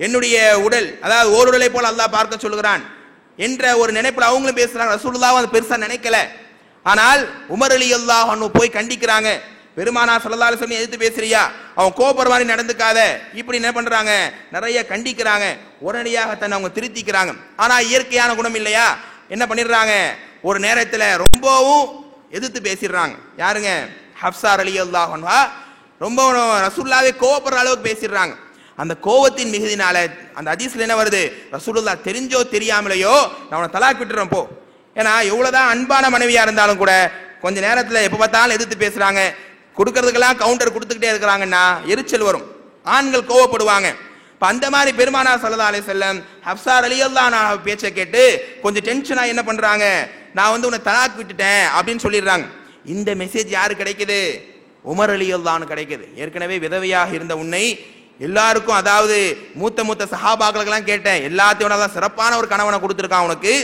S1: என்னுடைய உடல், அதாவது ஓருடலை போல அல்லாஹ் பார்க்க சொல்லுகிறான் என்ற ஒரு நினைப்புல அவங்களும் பேசுறாங்க. ரசூலுல்லாஹ் அது பெருசா நினைக்கல. ஆனால் உமர் ரலியல்லாஹு அன்ஹு போய் கண்டிக்கிறாங்க, பெருமானார் ஸல்லல்லாஹு அலைஹி வஸல்லம் எதிர்த்து பேசுறியா, அவன் கோபப்படுற மாதிரி நடந்துக்காத, இப்படி என்ன பண்றாங்க, நிறைய கண்டிக்கிறாங்க. உடனடியாக தன்னை அவங்க திருத்திக்கிறாங்க. ஆனா இயற்கையான குணம் இல்லையா, என்ன பண்ணிடுறாங்க, ஒரு நேரத்தில் ரொம்பவும் எதிர்த்து பேசிடுறாங்க. யாருங்க, ஹப்ஸா ரலியல்லாஹு அன்ஹா ரொம்ப ரசூலுல்லாஹ்வை கோபப்படுற அளவுக்கு பேசிடுறாங்க. அந்த கோபத்தின் மிகுதினால அந்த ஹதீஸ்ல என்ன வருது, ரசூலுல்லாஹ் தெரிஞ்சோ தெரியாமலையோ நான் அவனை தலாக் விட்டுறேன் போ. ஏன்னா எவ்வளவுதான் அன்பான மனைவியா இருந்தாலும் கூட கொஞ்ச நேரத்தில் எப்ப பார்த்தாலும் எதிர்த்து பேசுறாங்க, கொடுக்கறதுக்கெல்லாம் கவுண்டர் கொடுத்துக்கிட்டே இருக்கிறாங்கன்னா எரிச்சல் வரும், ஆண்கள் கோவப்படுவாங்க. அந்த மாதிரி பெருமானார் ஸல்லல்லாஹு அலைஹி வஸல்லம் ஹப்ஸா ரலியல்லாஹு அன்ஹா பேச்சை கேட்டு கொஞ்சம் டென்ஷனா என்ன பண்றாங்க, நான் உன்னை தலாக் விட்டுட்டேன் அப்படின்னு சொல்லிடுறாங்க. இந்த மெசேஜ் யாரு கிடைக்குது, உமர் ரலியல்லாஹு அன்ஹு கிடைக்குது. ஏற்கனவே விதவையாக இருந்த உன்னை எல்லாருக்கும், அதாவது மூத்த மூத்த சஹாபாக்களுக்கெல்லாம் கேட்டேன், எல்லாத்தையும் தான் சிறப்பான ஒரு கணவனை கொடுத்துருக்கான் உனக்கு,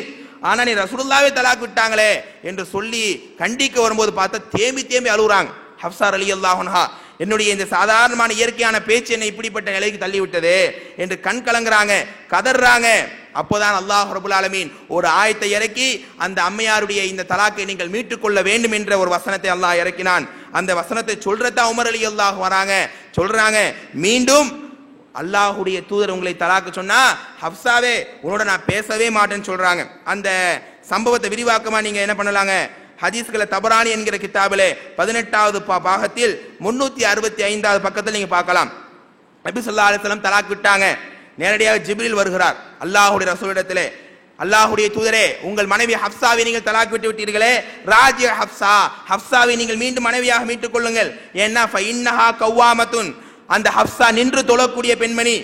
S1: ஆனா நீ ரசூலுல்லாஹ்வை தலாக் விட்டாங்களே என்று சொல்லி கண்டிக்க வரும்போது பார்த்தா தேம்பி தேம்பி அழுகுறாங்க. ஹப்ஸா ரலியல்லாஹு அன்ஹா, என்னுடைய இந்த சாதாரணமான இயற்கையான பேச்சு என்னை இப்படிப்பட்ட நிலைக்கு தள்ளி விட்டது என்று கண் கலங்குறாங்க, கதறாங்க. அப்போதான் அல்லாஹ் ரப்பல் ஆலமீன் ஒரு ஆயத்தை இறக்கி அந்த அம்மையாருடைய இந்த தலாக்கை நீங்கள் மீட்டுக் கொள்ள வேண்டும் என்ற ஒரு வசனத்தை அல்லாஹ் இறக்கினான். அந்த வசனத்தை சொல்றதா உமர் ரலியல்லாஹு வராங்க, சொல்றாங்க, மீண்டும் அல்லாஹுடைய தூதர் உங்களை தலாக்கு சொன்னா ஹப்ஸாவே உன்னோட நான் பேசவே மாட்டேன்னு சொல்றாங்க. அந்த சம்பவத்தை விரிவாக்கமா நீங்க என்ன பண்ணலாங்க, ஹதீஸ்களை தபரானி என்கிற கிதாபிலே 18வது பாகத்தில் 365வது பக்கத்தில் நீங்க பார்க்கலாம். நபி ஸல்லல்லாஹு அலைஹி வஸல்லம் தலாக் விட்டாங்க. நேரடியாக ஜிப்ரீல் வருகிறார் அல்லாஹ்வுடைய ரசூலிடத்திலே, அல்லாஹ்வுடைய தூதரே உங்கள் மனைவி ஹப்ஸாவை நீங்கள் தலாக் விட்டு விட்டீர்களே, ராஜி ஹப்ஸா, ஹப்ஸாவை நீங்கள் மீண்டும் மனைவியாக மீட்டுக் கொள்ளுங்கள். ஏன்னா ஃபஇன்னஹா கவ்வாமத்துன், அந்த ஹப்ஸா நின்று தொழக்கூடிய பெண்மணி,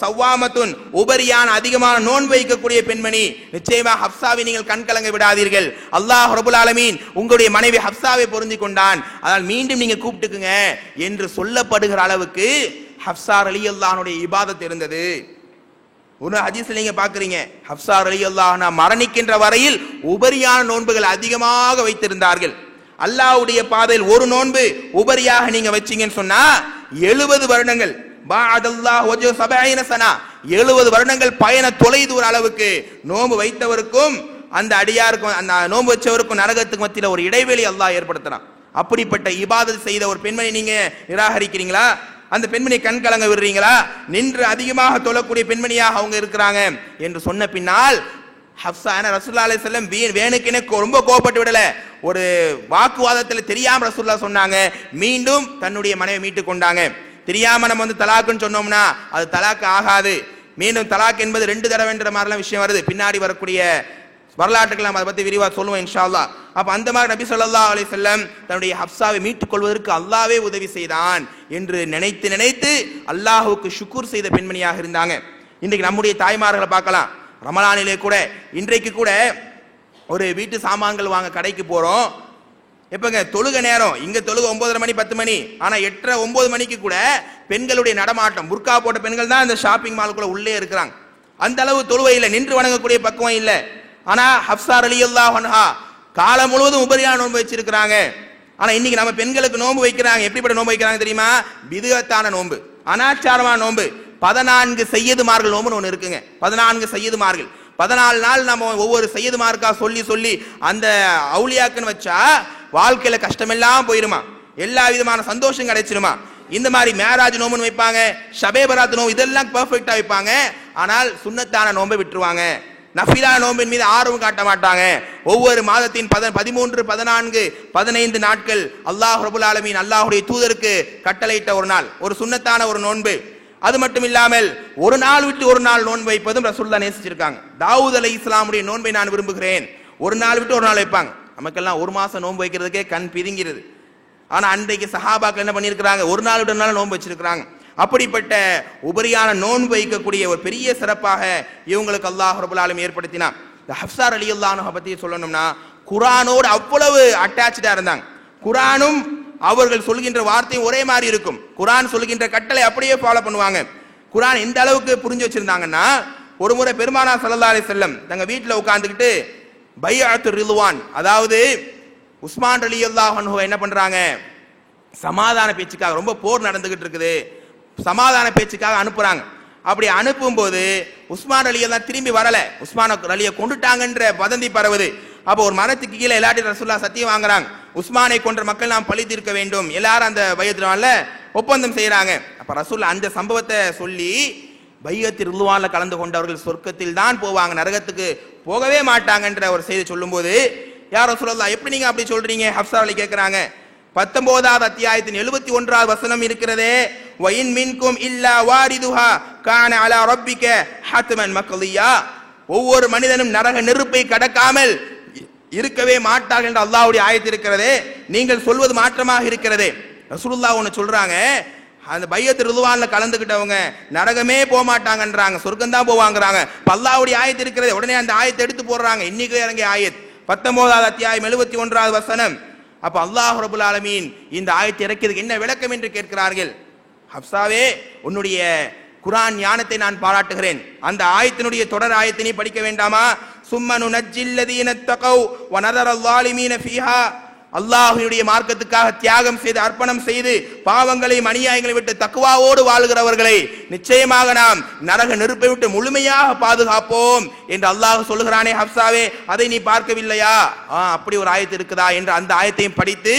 S1: சவ்வாமத்துன் உபரியான அதிகமான நோன்பு வைக்கக்கூடிய பெண்மணி, நிச்சயமா ஹப்ஸாவை நீங்கள் கண்கலங்க விடாதீர்கள். அல்லாஹ் ரப்பல் ஆலமீன் உங்களுடைய மனைவி ஹப்ஸாவை பொருந்தி கொண்டான், அதனால் மீண்டும் நீங்க கூப்பிட்டுக்குங்க என்று சொல்லப்படுகிற அளவுக்கு ஹப்ஸா ரலியல்லாஹு அன்ஹுடைய இபாதத் இருந்தது. ஒரு ஹதீஸ்ல நீங்க பாக்குறீங்க, ஹப்ஸா ரலியல்லாஹு அன்ஹா மரணிக்கின்ற வரையில் உபரியான நோன்புகள் அதிகமாக வைத்திருந்தார்கள். அல்லாஹ்வுடைய பாதையில் ஒரு நோன்பு உபரியாக நீங்க வச்சீங்கன்னு சொன்னா 70 வருடங்கள், பாஅதல்லாஹு வஜஹு 70 சனா, 70 வருடங்கள் பயண தொலை தூர அளவுக்கு நோன்பு வைத்தவருக்கும் அந்த அடியாருக்கும் அந்த நோன்பு வச்சவருக்கும் நரகத்துக்கு மத்தியில் ஒரு இடைவெளி அல்லாஹ் ஏற்படுத்தினான். அப்படிப்பட்ட இபாதத் செய்த ஒரு பெண்மணி நீங்க நிராகரிக்கிறீங்களா, அந்த பெண்மணி கண் கலங்க விடுறீங்களா, நின்று அதிகமாக தொழக்கூடிய பெண்மணியாக அவங்க இருக்கிறாங்க என்று சொன்ன பின்னால் ஹப்ஸா ரசூலுல்லாஹி அலைஹி வஸல்லம் வேணுக்குனே ரொம்ப கோபப்பட்டு விடல, ஒரு வாக்குவாதத்தில் தெரியாம ரசூலுல்லாஹ் சொன்னாங்க, மீண்டும் தன்னுடைய மனைவி மீட்டுக் கொண்டாங்க. தெரியாம நம்ம தலாக்குன்னு சொன்னோம்னா அது தலாக்கு ஆகாது. மீண்டும் தலாக் என்பது 2 தடவை என்ற மாதிரிலாம் விஷயம் வருது, பின்னாடி வரக்கூடிய வரலாற்றுகள் நம்ம அதை பத்தி விரிவாக சொல்லுவோம் இன்ஷா அல்லாஹ். அப்ப அந்த மாதிரி நபி ஸல்லல்லாஹு அலைஹி வஸல்லம் தன்னுடைய ஹப்ஸாவை மீட்டுக் கொள்வதற்கு அல்லாஹ்வே உதவி செய்தான் என்று நினைத்து நினைத்து அல்லாஹ்வுக்கு ஷுக்ர் செய்த பெண்மணியாக இருந்தாங்க. இன்றைக்கு நம்முடைய தாய்மார்களை பார்க்கலாம், ரமலானிலே கூட இன்றைக்கு கூட ஒரு வீட்டு சாமான்கள் வாங்க கடைக்கு போறோம், எப்பங்க தொழுக நேரம், இங்க தொழுக 9:30 மணி 10 மணி, ஆனா 8:30 9 மணிக்கு கூட பெண்களுடைய நடமாட்டம், புர்கா போட்ட பெண்கள் தான் அந்த ஷாப்பிங் மாலுக்குள்ள உள்ளே இருக்கிறாங்க. அந்த அளவு தொழுவை இல்லை, நின்று வணங்கக்கூடிய பக்குவம் இல்லை. ஆனா ஹப்ஸா ரலியல்லாஹு அன்ஹா காலம் முழுவதும் உபரியான நோன்பு வச்சிருக்கிறாங்க. ஆனா இன்னைக்கு நம்ம பெண்களுக்கு நோன்பு வைக்கிறாங்க, எப்படிப்பட்ட நோன்பு வைக்கிறாங்க தெரியுமா, பிதுஅத்தான நோன்பு, அனாச்சாரமான நோன்பு. 14 சையதுமார்கள் நோம்புன்னு ஒன்று இருக்குங்க, 14 சையதுமார்கள், 14 நாள் நம்ம ஒவ்வொரு சையதுமார்க்கா சொல்லி சொல்லி அந்த அவுலியாக்குன்னு வச்சா வாழ்க்கையில கஷ்டமெல்லாம் போயிருமா, எல்லா விதமான சந்தோஷம் கிடைச்சிருமா. இந்த மாதிரி மேராஜ் நோம்புன்னு வைப்பாங்க, ஷபே பராத் நோம்பு, இதெல்லாம் பெர்ஃபெக்டா வைப்பாங்க. ஆனால் சுன்னத்தான நோம்பை விட்டுருவாங்க, நஃபிலான நோம்பின் மீது ஆர்வம் காட்ட மாட்டாங்க. ஒவ்வொரு மாதத்தின் 13, 14, 15 நாட்கள் அல்லாஹ் ரப்பல் ஆலமீன் அல்லாஹ்வுடைய தூதருக்கு கட்டளையிட்ட ஒரு நாள், ஒரு சுன்னத்தான ஒரு நோன்பு. அது மட்டும் இல்லாமல் ஒரு நாள் விட்டு ஒரு நாள் நோன்பு வைப்பதும் ரசூலுல்லாஹ் நேசிச்சிருக்காங்க. தாவூத் அலைஹிஸ்ஸலாமுடைய நோன்பை நான் விரும்புகிறேன், ஒரு நாள் விட்டு ஒரு நாள் வைப்பாங்க. நமக்கெல்லாம் ஒரு மாசம் நோன்பு வைக்கிறதுக்கே கண் பிதுங்கிறது. ஆனா அன்றைக்கு சஹாபாக்கள் என்ன பண்ணியிருக்கிறாங்க, ஒரு நாள் விட்டு ஒரு நாள் நோன்பு வச்சிருக்கிறாங்க. அப்படிப்பட்ட உபரியான நோன்பு வைக்கக்கூடிய ஒரு பெரிய சிறப்பாக இவங்களுக்கு அல்லாஹ் ரப்பல் ஆலமீன் ஏற்படுத்தினான். இந்த ஹப்ஸா ரலியல்லாஹு அன்ஹா பத்தி சொல்லணும்னா குர்ஆனோடு அவ்வளவு அட்டாச்சா இருந்தாங்க. குர்ஆனும் அவர்கள் சொல்கின்ற வார்த்தையும் ஒரே மாதிரி இருக்கும். குர்ஆன் சொல்கின்ற கட்டளை அப்படியே ஃபாலோ பண்ணுவாங்க. குர்ஆன் எந்த அளவுக்கு புரிஞ்சு வச்சிருந்தாங்கன்னா, ஒரு முறை பெருமானார் ஸல்லல்லாஹு அலைஹி வஸல்லம் தங்க வீட்டில் உட்கார்ந்துக்கிட்டு பைஅத்து ரிதுவான், அதாவது உஸ்மான் ரலியல்லாஹு அன்ஹு என்ன பண்றாங்க, சமாதான பேச்சுக்காக, ரொம்ப போர் நடந்துகிட்டு இருக்குது, சமாதான பேச்சுக்காக அனுப்புறாங்க. அப்படி அனுப்பும்போது உஸ்மான் ரலியல்லாஹு திரும்பி வரல, உஸ்மான் ரலியை கொண்டுட்டாங்கன்ற வதந்தி பரவுது. அப்போ ஒரு மரத்துக்கு கீழே எல்லாரும் ரசூலுல்லாஹ் சத்தியம் வாங்குறாங்க, உஸ்மானை கொன்ற மக்கள் நாம் பழி தீர்க்க வேண்டும். எல்லாரும் அந்த பைஅத்துல ஒப்பந்தம் செய்யறாங்க. அப்ப ரசூலுல்லாஹ் அந்த சம்பவத்தை சொல்லி, பைஅத்து ரிதுவான்ல கலந்து கொண்டவர்கள் சொர்க்கத்தில் தான் போவாங்க, நரகத்துக்கு போகவே மாட்டாங்கன்ற ஒரு செய்தி சொல்லும்போது, யா ரசூலுல்லாஹ் எப்படி நீங்க அப்படி சொல்றீங்க? ஹப்ஸா அலி கேட்கிறாங்க. 19வது அத்தியாயத்தின் 71வது வசனம் இருக்கிறதே, வயின் மின்கும் இல்லா வாரிதுஹா கான அலா ரப்பிக ஹத்மன் மக்லியா, ஒவ்வொரு மனிதனும் நரக நெருப்பை கடக்காமல் இருக்கவே மாட்டார்கள் என்று அல்லாஹ்வுடைய ஆயத்து இருக்கிறதே, நீங்கள் சொல்வது மாற்றமாக இருக்கிறதே. ரசூலுல்லாஹ் ஒன்னு சொல்றாங்க, அந்த பைஅத்து ரிதுவான்ல கலந்துக்கிட்டவங்க நரகமே போக மாட்டாங்கன்றாங்க, சொர்க்கம் தான் போவாங்கறாங்க. அல்லாஹ்வுடைய ஆயத்து இருக்கிறது, உடனே அந்த ஆயத்தை எடுத்து போடுறாங்க. இன்னைக்கு இறங்கிய ஆயத் 19வது அத்தியாயம் 71வது வசனம். அப்ப அல்லாஹ் ரப்பல் ஆலமீன் இந்த ஆயத்தை இறக்கியதுக்கு என்ன விளக்கம் என்று கேட்கிறார்கள். ஹப்ஸாவே, உன்னுடைய குர்ஆன் ஞானத்தை நான் பாராட்டுகிறேன். அந்த ஆயத்தினுடைய தொடர் ஆயத்தை நீ படிக்க வேண்டாமா? சும்மனு நஜ்ஜில்லதீன தகவ் வ நதரல் ஸாலிமீன ஃபீஹா, அல்லாஹ்வுடைய மார்க்கத்துக்காக தியாகம் செய்து அர்ப்பணம் செய்து பாவங்களையும் அநியாயங்களையும் விட்டு தக்வாவோடு வாழ்கிறவர்களை நிச்சயமாக நாம் நரக நெருப்பை விட்டு முழுமையாக பாதுகாப்போம் என்று அல்லாஹ் சொல்லுகிறானே ஹப்ஸாவே, அதை நீ பார்க்கவில்லையா? அப்படி ஒரு ஆயத்து இருக்குதா என்று அந்த ஆயத்தையும் படித்து,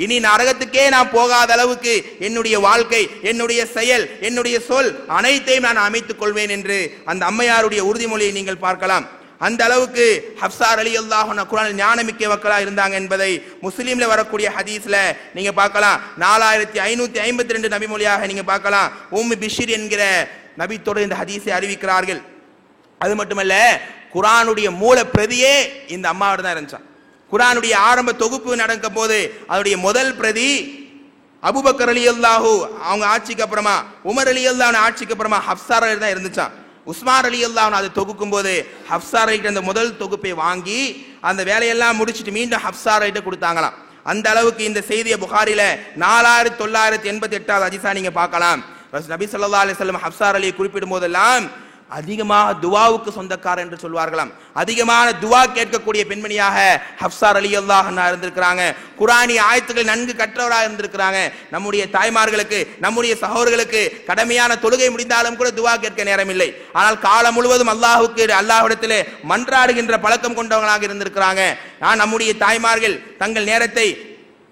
S1: இனி நரகத்துக்கே நான் போகாத அளவுக்கு என்னுடைய வாழ்க்கை, என்னுடைய செயல், என்னுடைய சொல் அனைத்தையும் நான் அமைத்துக் கொள்வேன் என்று அந்த அம்மையாருடைய உறுதிமொழியை நீங்கள் பார்க்கலாம். அந்த அளவுக்கு ஹப்ஸா ரலியல்லாஹு அன்ஹா குர்ஆனில் ஞானமிக்க மக்களா இருந்தாங்க என்பதை முஸ்லிம்ல வரக்கூடிய ஹதீஸ்ல நீங்க பார்க்கலாம். 4552 நபி மொழியாக நீங்க பார்க்கலாம். பிஷ்ர் என்கிற நபி தொடர் இந்த ஹதீஸை அறிவிக்கிறார்கள். அது மட்டுமல்ல, குர்ஆனுடைய மூல பிரதியே இந்த அம்மாவோட தான் இருந்துச்சு. குர்ஆனுடைய ஆரம்ப தொகுப்பு நடக்கும் போது அதனுடைய முதல் பிரதி அபூபக்கர் ரலியல்லாஹு அவங்க ஆட்சிக்கு அப்புறமா, உமர் ரலியல்லாஹு ஆட்சிக்கு அப்புறமா ஹப்ஸா தான் இருந்துச்சான். உஸ்மான் ரலியல்லாஹு அதை தொகுக்கும் போது ஹப்ஸா கிட்ட அந்த முதல் தொகுப்பை வாங்கி அந்த வேலையெல்லாம் முடிச்சுட்டு மீண்டும் ஹப்ஸா கிட்ட கொடுத்தாங்களாம். அந்த அளவுக்கு இந்த செய்தியை புகாரில 4988வது ஹதீஸா நீங்க பார்க்கலாம். நபி ஸல்லல்லாஹு அலைஹி வஸல்லம் ஹப்ஸா அலியை குறிப்பிடும் போதெல்லாம் அதிகமாக துவாவுக்கு சொந்தக்காரர் என்று சொல்வார்களாம். அதிகமான துவா கேட்கக்கூடிய பெண்மணியாக ஹப்ஸா ரலியல்லாஹு அன்ஹா இருந்திருக்கிறாங்க. குர்ஆனிய ஆயத்துக்களை நன்கு கற்றவராக இருந்திருக்கிறாங்க. நம்முடைய தாய்மார்களுக்கு, நம்முடைய சகோதரர்களுக்கு கடமையான தொழுகை முடிந்தாலும் கூட துவா கேட்க நேரமில்லை. ஆனால் காலம் முழுவதும் அல்லாஹ்விடத்திலே மன்றாடுகின்ற பழக்கம் கொண்டவங்களாக இருந்திருக்கிறாங்க. நம்முடைய தாய்மார்கள் தங்கள் நேரத்தை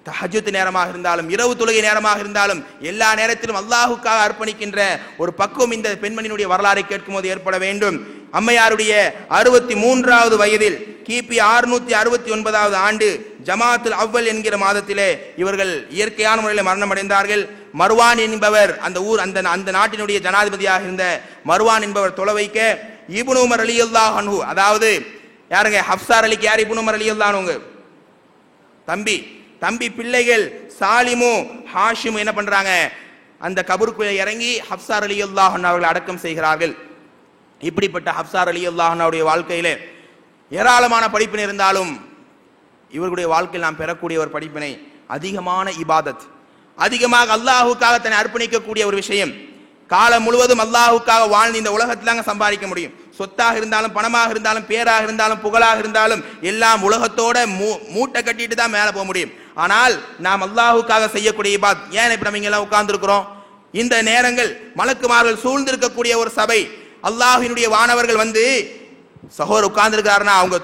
S1: தஹஜ்ஜுத் நேரமாக இருந்தாலும், இரவு தொழுகை நேரமாக இருந்தாலும், எல்லா நேரத்திலும் அல்லாஹுக்காக அர்ப்பணிக்கின்ற ஒரு பக்குவம் இந்த பெண்மணியினுடைய வரலாறை கேட்கும் போது ஏற்பட வேண்டும். அம்மையாருடைய 63வது வயதில் கிபி 669வது ஆண்டு ஜமாத்துல் அவ்வல் என்கிற மாதத்திலே இவர்கள் இயற்கையான முறையில் மரணம் அடைந்தார்கள். மர்வான் என்பவர் அந்த ஊர் அந்த நாட்டினுடைய ஜனாதிபதியாக இருந்த மர்வான் என்பவர் தொலை வைக்க இப்னு உமர் ரலியல்லாஹு அன்ஹு, அதாவது யாருங்க, ஹப்ஸா அலிக்கு யார்? இப்னு உமர் ரலியல்லாஹு அன்ஹு தம்பி பிள்ளைகள் சாலிமு ஹாஷிமு என்ன பண்றாங்க, அந்த கபருக்குள்ளே இறங்கி ஹப்ஸா ரலியல்லாஹு அன்ஹு அவர்கள் அடக்கம் செய்கிறார்கள். இப்படிப்பட்ட ஹப்ஸா ரலியல்லாஹு அன்ஹுடைய வாழ்க்கையிலே ஏராளமான படிப்பினை இருந்தாலும் இவர்களுடைய வாழ்க்கையில் நாம் பெறக்கூடிய ஒரு படிப்பினை அதிகமான இபாதத், அதிகமாக அல்லாஹுக்காக தன்னை அர்ப்பணிக்கக்கூடிய ஒரு விஷயம். காலம் முழுவதும் அல்லாஹுக்காக வாழ்ந்து இந்த உலகத்திலாங்க சம்பாதிக்க முடியும். சொத்தாக இருந்தாலும், பணமாக இருந்தாலும், பேராக இருந்தாலும், புகழாக இருந்தாலும் எல்லாம் உலகத்தோட மூட்டை கட்டிட்டு தான் மேலே போக முடியும். ஆனால் நாம் அல்லாஹுக்காக செய்யக்கூடிய இபாத், ஏன் இப்ப நம்ம இங்கெல்லாம் உட்கார்ந்து இருக்கிறோம்? இந்த நேரங்கள் மலக்குமார்கள் சூழ்ந்திருக்கக்கூடிய ஒரு சபை, அல்லாஹ்வினுடைய வானவர்கள் வந்து சகோதரர் உட்கார்ந்து இருக்கிறாருன்னா அவங்க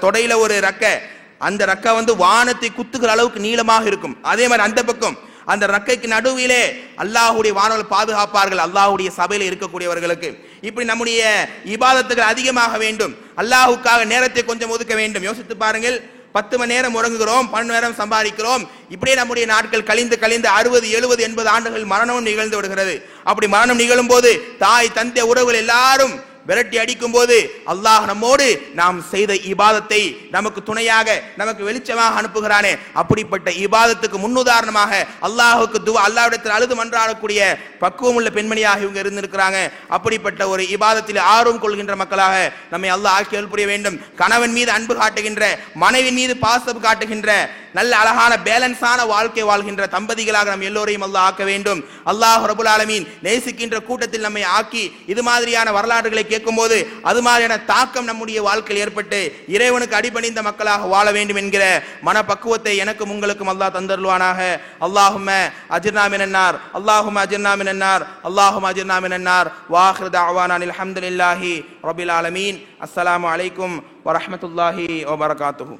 S1: தொடையில ஒரு ரக்க, அந்த ரக்க வந்து வானத்தை குத்துகிற அளவுக்கு நீளமாக இருக்கும். அதே மாதிரி அந்த பக்கம் அந்த ரக்கைக்கு நடுவிலே அல்லாஹ்வுடைய வானவர்கள் பாதுகாப்பார்கள் அல்லாஹ்வுடைய சபையில் இருக்கக்கூடியவர்களுக்கு. இப்படி நம்முடைய இபாதத்துகள் அதிகமாக வேண்டும், அல்லாஹுக்காக நேரத்தை கொஞ்சம் ஒதுக்க வேண்டும். யோசித்து பாருங்கள், 10 மணி நேரம் உறங்குகிறோம், 12 நேரம் சம்பாதிக்கிறோம். இப்படியே நம்முடைய நாட்கள் கழிந்து 60, 70, 80 ஆண்டுகள் மரணமும் நிகழ்ந்து விடுகிறது. அப்படி மரணம் நிகழும் போது தாய் தந்தை உறவுகள் எல்லாரும் விரட்டி அடிக்கும் போது அல்லாஹ் நம்மோடு நாம் செய்த இபாதத்தை நமக்கு துணையாக, நமக்கு வெளிச்சமாக அனுப்புகிறானே. அப்படிப்பட்ட இபாதத்துக்கு முன்னுதாரணமாக அல்லாஹுக்கு அல்லாஹ்விடத்தில் அழுது மன்றாடக்கூடிய பக்குவம் உள்ள பெண்மணியாக இவங்க இருந்திருக்கிறாங்க. அப்படிப்பட்ட ஒரு இபாதத்தில் ஆர்வம் கொள்கின்ற மக்களாக நம்மை அல்லாஹ் ஆக்கி புரிய வேண்டும். கணவன் மீது அன்பு காட்டுகின்ற, மனைவின் மீது பாசம் காட்டுகின்ற, நல்ல அழகான பேலன்ஸான வாழ்க்கை வாழ்கின்ற தம்பதிகளாக நம் எல்லோரையும் அல்லாஹ் ஆக்க வேண்டும். அல்லாஹ் ரபுல் ஆலமீன் நேசிக்கின்ற கூட்டத்தில் நம்மை ஆக்கி இது மாதிரியான வரலாறுகளை கேட்கும் போது அது மாதிரியான தாக்கம் நம்முடைய வாழ்க்கையில் ஏற்பட்டு இறைவனுக்கு அடிபணிந்த மக்களாக வாழ வேண்டும் என்கிற மனப்பக்குவத்தை எனக்கும் உங்களுக்கும் அல்லாஹ் தந்தருள்வானாக. அல்லாஹும்ம அஜிர்னா மினன்னார், அல்லாஹும்ம அஜிர்னா மினன்னார், அல்லாஹும்ம அஜிர்னா மினன்னார். வாஹிரு தஅவானா அல்ஹம்துலில்லாஹி ரப்பில் ஆலமீன். அஸ்ஸலாமு அலைக்கும் வரஹ்மத்துல்லாஹி வபரகாத்துஹு.